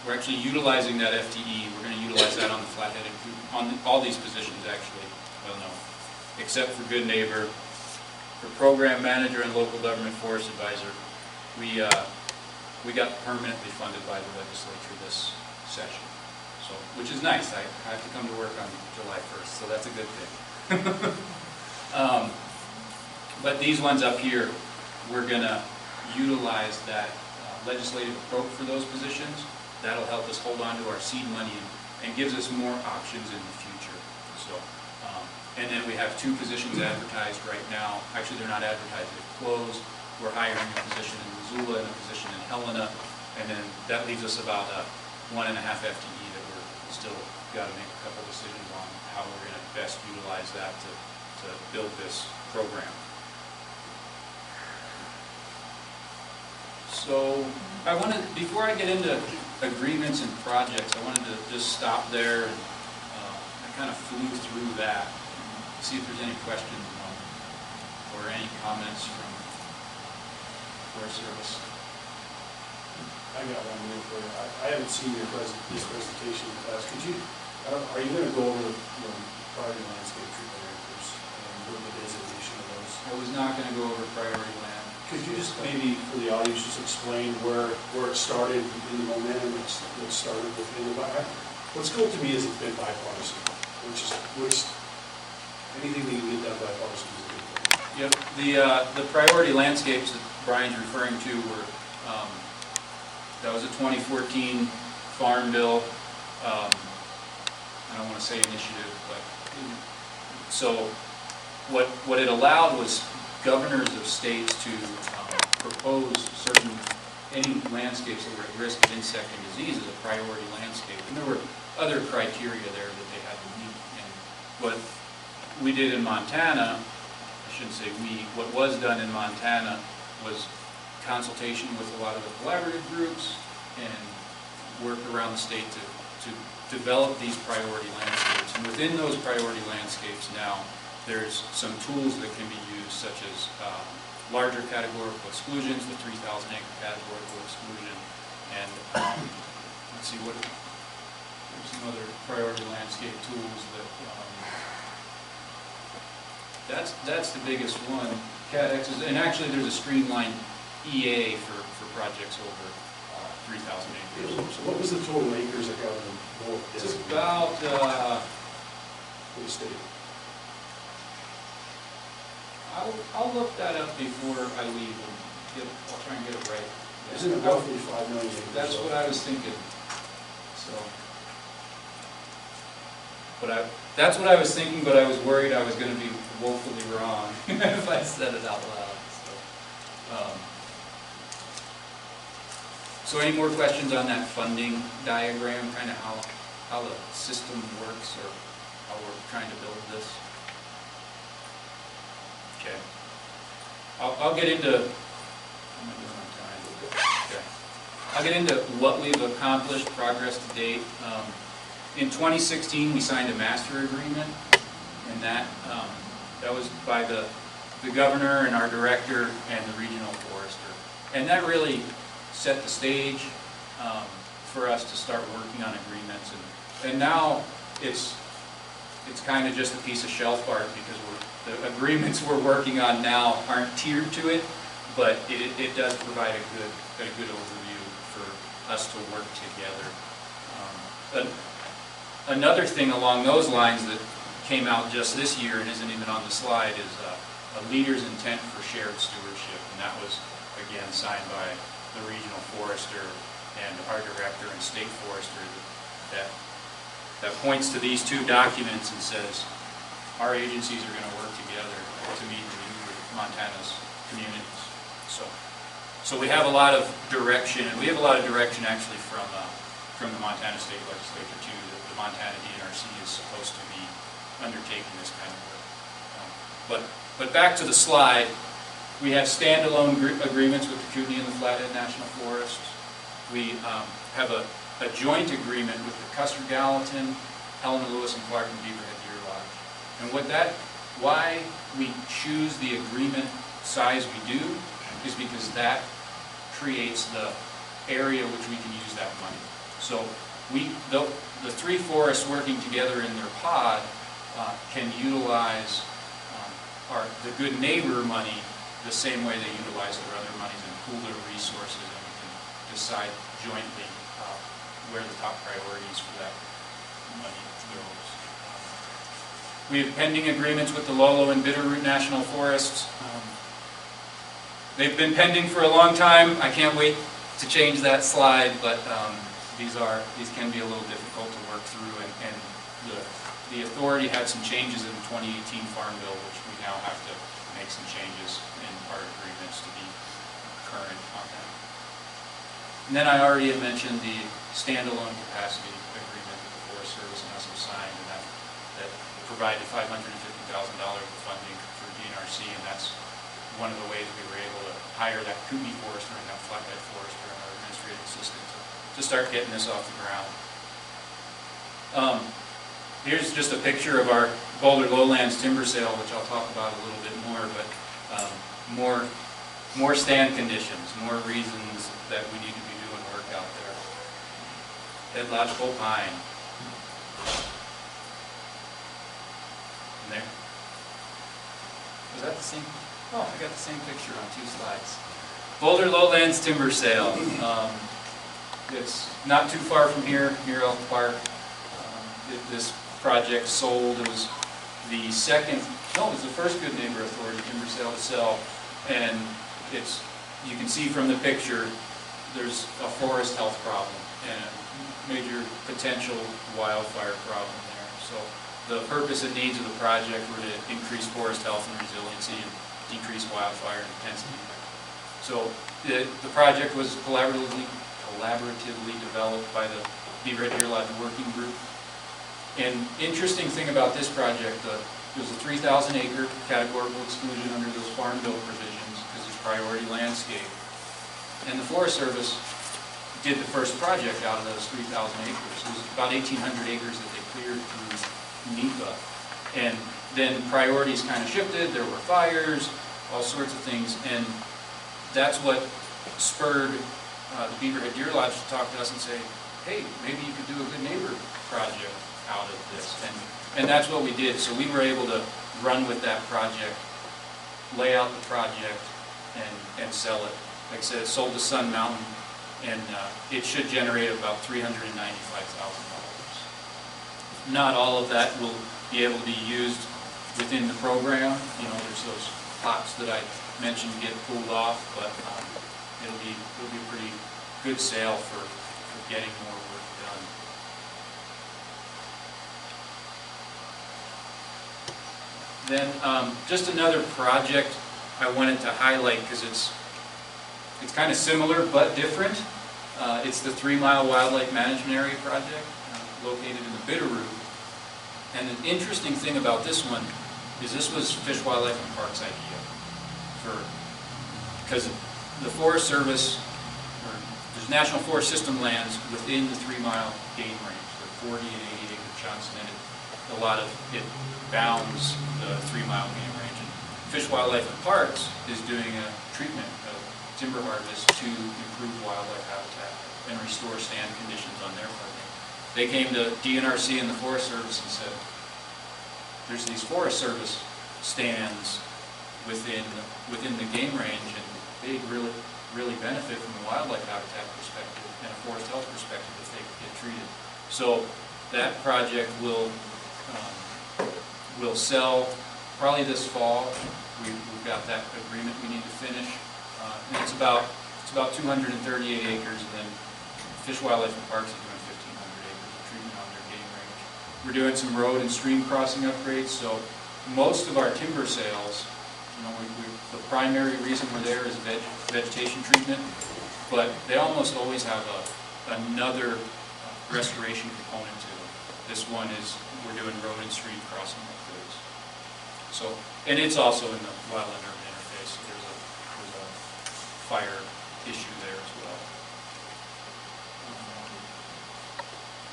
we're actually utilizing that FTE. We're going to utilize that on the flathead and on all these positions, actually. Well, no, except for Good Neighbor. For Program Manager and Local Government Forest Advisor, we got permanently funded by the legislature this session, so which is nice. I have to come to work on July 1st, so that's a good thing. But these ones up here, we're going to utilize that legislative approach for those positions. That'll help us hold on to our seed money and gives us more options in the future. So, and then we have 2 positions advertised right now. Actually, they're not advertised, they've closed. We're hiring a position in Missoula and a position in Helena, and then that leaves us about a 1.5 FTE that we're still got to make a couple decisions on how we're going to best utilize that to build this program. So I wanted, before I get into agreements and projects, I wanted to just stop there and I kind of flew through that, see if there's any questions or any comments from Forest Service. I got one more for you. I haven't seen this presentation in class. Could you, are you going to go over priority landscape treatment acres and what the designation of those? I was not going to go over priority land. Could you just maybe, for the audience, just explain where it started in the momentum that started within the bipartisan? What's cool to me is it's been bipartisan, which anything that you get done bipartisan is a good thing. Yep, the priority landscapes that Brian's referring to were, that was a 2014 Farm Bill, I don't want to say initiative, but, so what it allowed was governors of states to propose any landscapes that were at risk of insect and disease as a priority landscape. And there were other criteria there that they had to meet. And what we did in Montana, I shouldn't say we, what was done in Montana was consultation with a lot of the collaborative groups and work around the state to develop these priority landscapes. And within those priority landscapes now, there's some tools that can be used, such as larger categorical exclusions, the 3,000 acre categorical exclusion, and let's see what there's some other priority landscape tools that that's the biggest one. CADX is, and actually there's a streamlined EA for projects over 3,000 acres. So what was the total acres that got them both It's designated about for the state? I'll look that up before I leave and I'll try and get it right. Isn't it roughly 5 million acres? That's what I was thinking. So, that's what I was thinking, but I was worried I was going to be woefully wrong if I said it out loud. So any more questions on that funding diagram, kind of how the system works or how we're trying to build this? Okay. I'll get into, how am I doing on time? Okay. I'll get into what we've accomplished, progress to date. In 2016, we signed a master agreement, and that was by the governor and our director and the regional forester. And that really set the stage for us to start working on agreements. And now it's kind of just a piece of shelf art because the agreements we're working on now aren't tiered to it, but it does provide a good overview for us to work together. Another thing along those lines that came out just this year and isn't even on the slide is a leader's intent for shared stewardship, and that was again signed by the regional forester and our director and state forester that points to these two documents and says our agencies are going to work together to meet the needs of Montana's communities. So we have a lot of direction, and we have a lot of direction actually from the Montana State Legislature too. The Montana DNRC is supposed to be undertaking this kind of work. But back to the slide, we have standalone agreements with the Kootenai and the Flathead National Forests. We have a joint agreement with the Custer Gallatin, Helena Lewis, and Clark and Beaverhead Deer Lodge. And why we choose the agreement size we do is because that creates the area which we can use that money. So the three forests working together in their pod can utilize the good neighbor money the same way they utilize their other monies and pool their resources, and we can decide jointly where the top priorities for that money goes. We have pending agreements with the Lolo and Bitterroot National Forests. They've been pending for a long time. I can't wait to change that slide, but these can be a little difficult to work through, and the authority had some changes in the 2018 Farm Bill, which we now have to make some changes in our agreements to be current on that. And then I already had mentioned the standalone capacity agreement that the Forest Service and us have signed, and that provided $550,000 of funding for DNRC, and that's one of the ways we were able to hire that Kootenai forester and that Flathead forester and our administrative assistant to start getting this off the ground. Here's just a picture of our Boulder Lowlands timber sale, which I'll talk about a little bit more, but more stand conditions, more reasons that we need to be doing work out there. Head lodgepole pine. And there. Was that the same? Oh, I got the same picture on 2 slides. Boulder Lowlands timber sale. It's not too far from here, near Elk Park. This project sold. It was the first Good Neighbor Authority timber sale to sell, and you can see from the picture there's a forest health problem and a major potential wildfire problem there. So the purpose and needs of the project were to increase forest health and resiliency and decrease wildfire intensity. So the project was collaboratively developed by the Beaverhead Deer Lodge Working Group. And interesting thing about this project, it was a 3,000 acre categorical exclusion under those Farm Bill provisions because it's priority landscape. And the Forest Service did the first project out of those 3,000 acres. It was about 1,800 acres that they cleared through NEPA. And then priorities kind of shifted, there were fires, all sorts of things, and that's what spurred the Beaverhead Deer Lodge to talk to us and say, hey, maybe you could do a Good Neighbor project out of this. And that's what we did. So we were able to run with that project, lay out the project, and sell it. Like I said, it sold to Sun Mountain, and it should generate about $395,000. Not all of that will be able to be used within the program. You know, there's those pots that I mentioned get pulled off, but it'll be a pretty good sale for getting more work done. Then just another project I wanted to highlight because it's kind of similar but different. It's the 3 Mile Wildlife Management Area project located in the Bitterroot. And the interesting thing about this one is this was Fish, Wildlife, and Parks idea. Because the Forest Service, there's National Forest System lands within the 3 Mile game range. They're 40 and 80 acre chunks, and a lot of it bounds the 3 Mile game range. And Fish, Wildlife, and Parks is doing a treatment of timber harvest to improve wildlife habitat and restore stand conditions on their farm. They came to DNRC and the Forest Service and said, there's these Forest Service stands within the game range, and they really benefit from a wildlife habitat perspective and a forest health perspective if they get treated. So that project will sell probably this fall. We've got that agreement we need to finish. And it's about 238 acres, and then Fish, Wildlife, and Parks is doing 1,500 acres of treatment on their game range. We're doing some road and stream crossing upgrades, so most of our timber sales, the primary reason we're there is vegetation treatment, but they almost always have another restoration component to them. This one is we're doing road and stream crossing upgrades. So, and it's also in the wildland urban interface. So there's a fire issue there as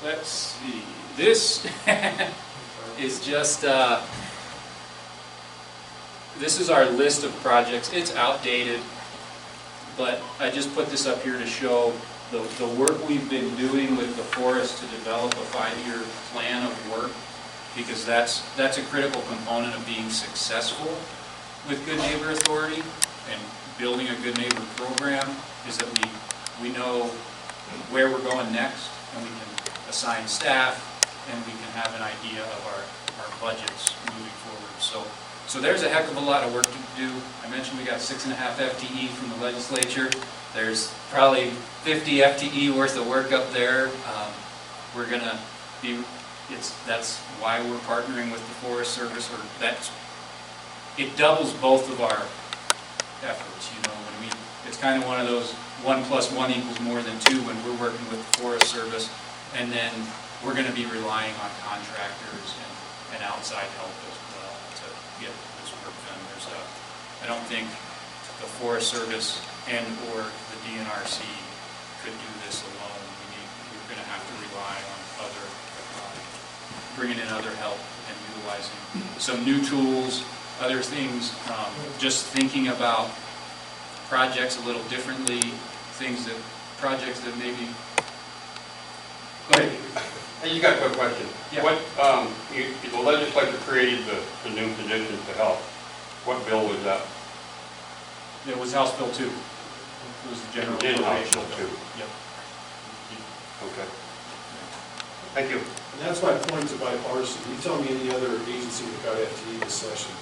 well. Let's see. This is just. This is our list of projects. It's outdated, but I just put this up here to show the work we've been doing with the forest to develop a 5-year plan of work, because that's a critical component of being successful with Good Neighbor Authority and building a Good Neighbor program, is that we know where we're going next, and we can assign staff, and we can have an idea of our budgets moving forward. So there's a heck of a lot of work to do. I mentioned we got 6.5 FTE from the legislature. There's probably 50 FTE worth of work up there. We're going to be, that's why we're partnering with the Forest Service, or it doubles both of our efforts. It's kind of one of those 1 + 1 = more than 2 when we're working with the Forest Service, and then we're going to be relying on contractors and outside help as well to get this work done. I don't think the Forest Service and or the DNRC could do this alone. We're going to have to rely on bringing in other help and utilizing some new tools, other things, just thinking about projects a little differently, projects that maybe. Go ahead. Hey, you got a quick question. Yeah. The legislature created the new positions to help. What bill was that? It was House Bill 2. It was the general House Bill 2. Yep. Okay. Thank you. And that's my point to bipartisan. You tell me any other agency that got FTE this session.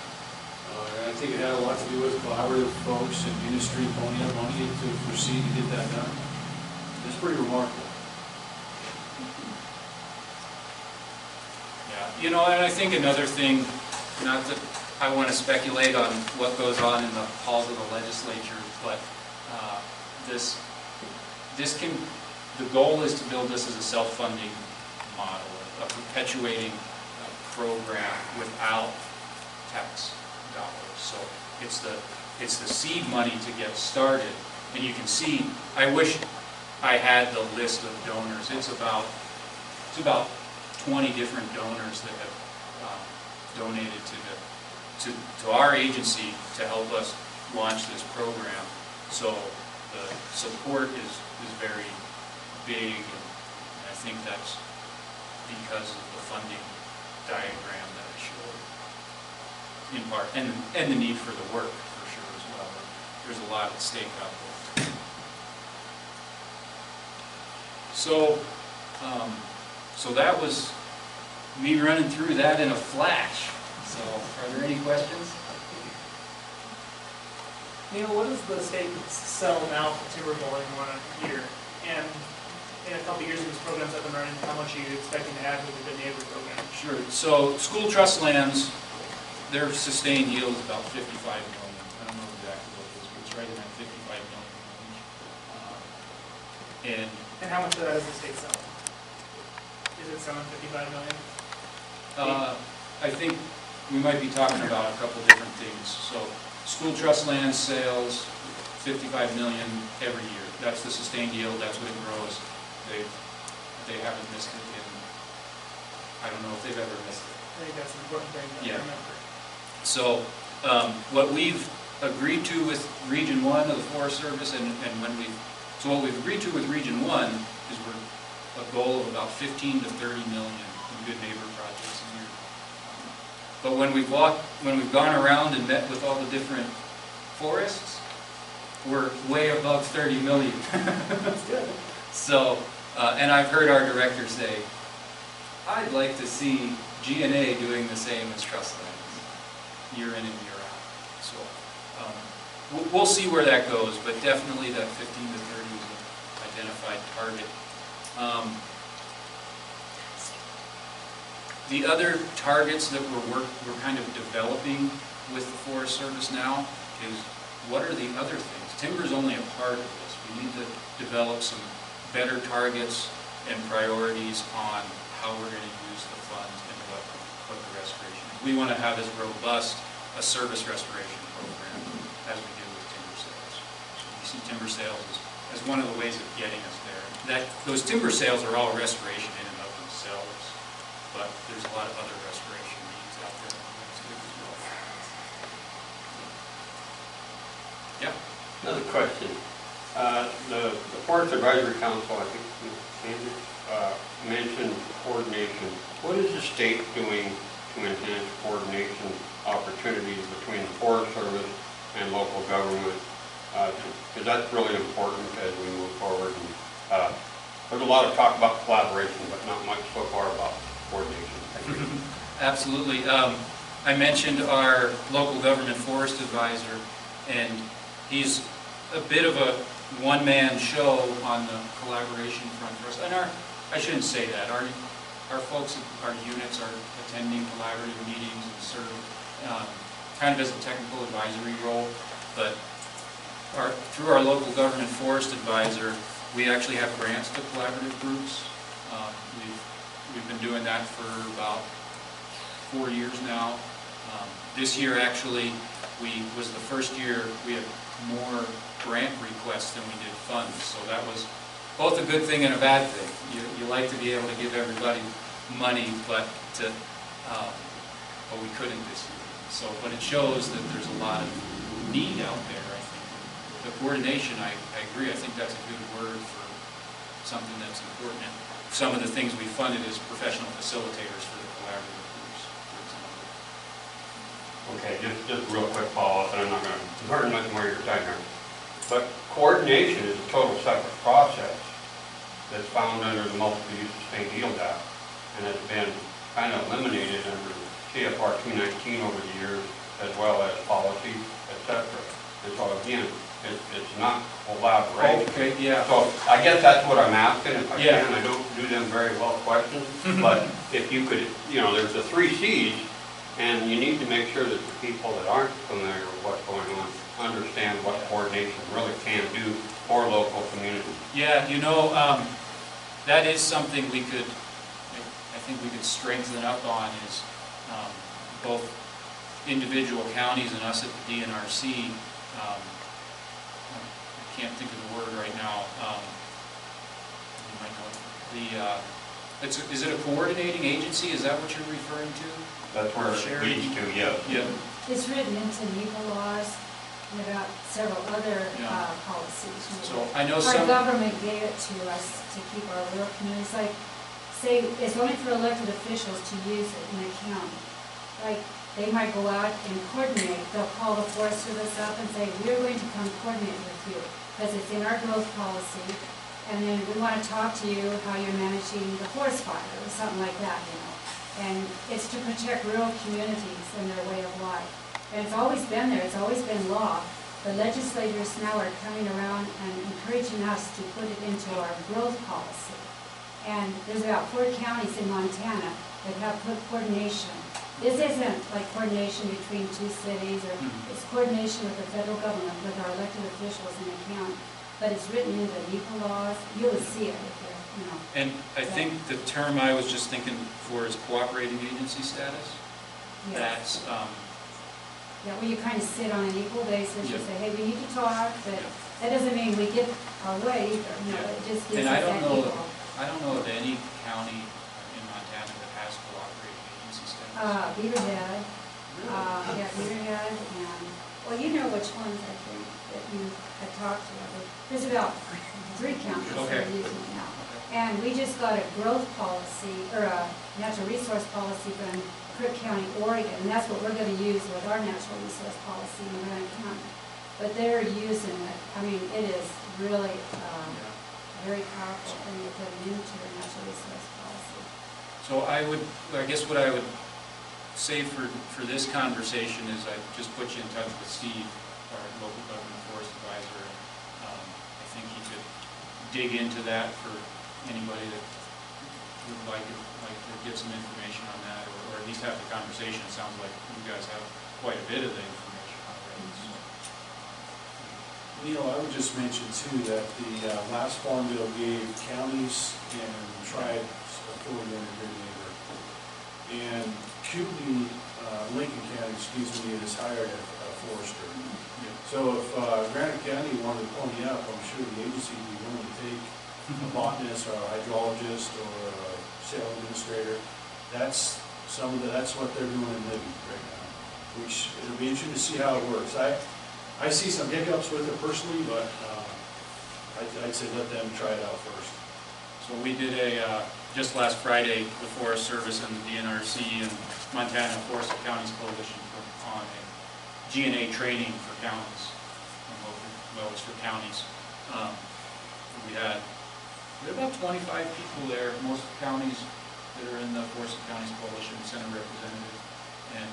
And I think it had a lot to do with collaborative folks and industry ponying up money to proceed to get that done. It's pretty remarkable. Yeah, and I think another thing, not that I want to speculate on what goes on in the halls of the legislature, but the goal is to build this as a self-funding model, a perpetuating program without tax dollars. So it's the seed money to get started, and you can see. I wish I had the list of donors. It's about 20 different donors that have donated to our agency to help us launch this program. So the support is very big, and I think that's because of the funding diagram that I showed in part, and the need for the work for sure as well. There's a lot at stake out there. So that was me running through that in a flash. So are there any questions? Neil, what does the state sell now for timber mowing a year? And in a couple of years when this program's up and running, how much are you expecting to add with the Good Neighbor program? Sure. So school trust lands, their sustained yield is about 55 million. I don't know exactly what it is, but it's right in that 55 million range. And And how much of that is the state selling? Is it selling 55 million? I think we might be talking about a couple different things. So school trust land sales, 55 million every year. That's the sustained yield, that's what it grows. They haven't missed it in, I don't know if they've ever missed it. I think that's an important thing to Yeah. remember. So what we've agreed to with Region 1 of the Forest Service so what we've agreed to with Region 1 is a goal of about 15 to 30 million in good neighbor projects a year. But when we've gone around and met with all the different forests, we're way above 30 million. That's good. So, and I've heard our director say, I'd like to see G&A doing the same as trust lands, year in and year out. So, we'll see where that goes, but definitely that 15 to 30 is an identified target. The other targets that we're kind of developing with the Forest Service now is what are the other things? Timber's only a part of this. We need to develop some better targets and priorities on how we're going to use the funds and what the restoration is. We want to have as robust a service restoration program as we do with timber sales. So we see timber sales as one of the ways of getting us there. Those timber sales are all restoration in and of themselves, but there's a lot of other restoration needs out there that's good as well. Yeah. Another question. The Forest Advisory Council, I think, mentioned coordination. What is the state doing to enhance coordination opportunities between the Forest Service and local government? Because that's really important as we move forward. And, there's a lot of talk about collaboration, but not much so far about coordination. Absolutely. I mentioned our local government forest advisor, and he's a bit of a one-man show on the collaboration front for us. And I shouldn't say that. Our folks, our units are attending collaborative meetings and serve kind of as a technical advisory role, but through our local government forest advisor, we actually have grants to collaborative groups. We've been doing that for about 4 years now. This year, actually, was the first year we had more grant requests than we did funds. So that was both a good thing and a bad thing. You like to be able to give everybody money, but we couldn't this year. So, but it shows that there's a lot of need out there, I think. The coordination, I agree, I think that's a good word for something that's important. And some of the things we funded as professional facilitators for the collaborative groups, for example. Okay, just real quick follow-up, and I'm not going to burn much more of your time here. But coordination is a total separate process that's found under the Multiple Use Sustained Yield Act, and has been kind of eliminated under CFR 219 over the years, as well as policy, etc. And so again, it's not collaboration. Okay, yeah. So I guess that's what I'm asking, if I Yeah. can. I don't do them very well questions, but if you could, there's the 3 C's, and you need to make sure that the people that aren't familiar with what's going on understand what coordination really can do for local communities. Yeah, that is something I think we could strengthen up on is both individual counties and us at the DNRC. I can't think of the word right now. You might know it. Is it a coordinating agency? Is that what you're referring to? That's where it leads to, yes. Yeah. It's written into NEPA laws and about several other Yeah. policies. So I know Our some. government gave it to us to keep our rural communities, like, say, it's only for elected officials to use it in a county. Like, they might go out and coordinate, they'll call the Forest Service up and say, we're going to come coordinate with you, because it's in our growth policy, and then we want to talk to you how you're managing the forest fire, or something like that, And it's to protect rural communities and their way of life. And it's always been there, it's always been law. The legislators now are coming around and encouraging us to put it into our growth policy. And there's about 4 counties in Montana that have put coordination. This isn't like coordination between 2 cities, or it's coordination with the federal government, with our elected officials in the county. but it's written into the NEPA laws. You would see it if you're, you know. And I think the term I was just thinking for is cooperating agency status. Yeah. That's, Yeah, where you kind of sit on an equal basis, you Yeah. say, hey, we need to talk, but that doesn't mean we get our way either, you know, it just gives And us I don't that know- equal. I don't know of any county in Montana that has cooperating agency status. Beaverhead, yeah, Beaverhead, and, well, you know which ones, I think, that you had talked to. There's about 3 counties that Okay. are using it now. And we just got a growth policy, or a natural resource policy from Crook County, Oregon, and that's what we're gonna use with our natural resource policy in Granite County. But they're using it, I mean, it is really, a very powerful thing to put into a natural resource policy. So I guess what I would say for this conversation is I just put you in touch with Steve, our local government forest advisor. I think he could dig into that for anybody that would like to get some information on that, or at least have the conversation. It sounds like you guys have quite a bit of the information already. So. Neil, I would just mention too that the last farm bill gave counties and tribes authority under their neighbor. And Cooley, Lincoln County, has hired a forester. So if Granite County wanted to pony up, I'm sure the agency would be willing to take a botanist or a hydrologist or a sale administrator. That's what they're doing in Libby right now, which it'll be interesting to see how it works. I see some hiccups with it personally, but I'd say let them try it out first. So we did just last Friday, the Forest Service and the DNRC and Montana Forest Counties Coalition put on a GNA training for counties. Well, it's for counties. We had about 25 people there, most counties that are in the Forest Counties Coalition sent a representative. And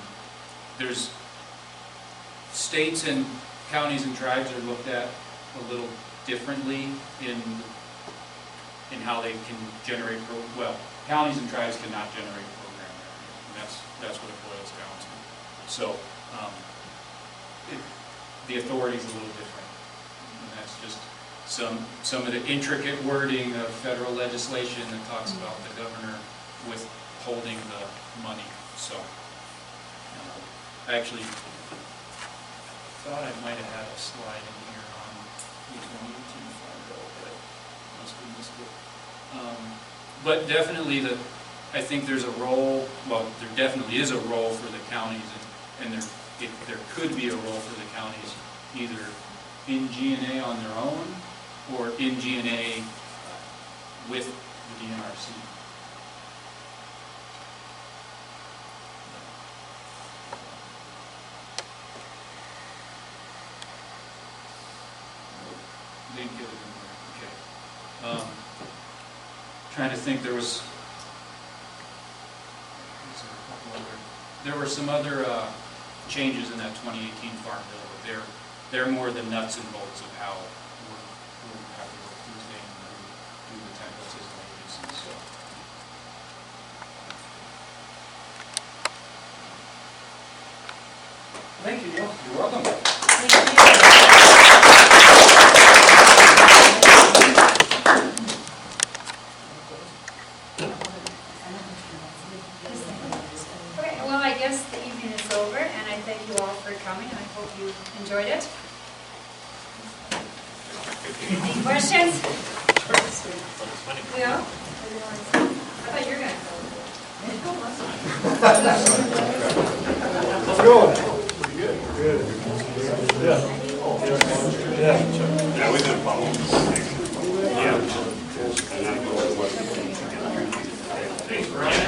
there's states and counties and tribes are looked at a little differently in how they can generate, counties and tribes cannot generate program revenue, and that's what it boils down to. So, the authority is a little different, and that's just some of the intricate wording of federal legislation that talks about the governor withholding the money. So, I actually thought I might have had a slide in here on the 2018 farm bill, but I must have missed it. But definitely I think there's a role, there definitely is a role for the counties, and there could be a role for the counties either in GNA on their own or in GNA with the DNRC. Didn't get it in there. Okay. Trying to think, there were some other changes in that 2018 farm bill, but they're more the nuts and bolts of how we'll have to work through things and do the templates as an agency. So. Thank you, Neil. You're welcome. Okay, well, I guess the evening is over, and I thank you all for coming, and I hope you enjoyed it. Any questions? Yeah? I thought you were going to go. How's it going? Pretty good. Good. Yeah, we did follow. Thanks, Brian.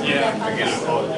Yeah.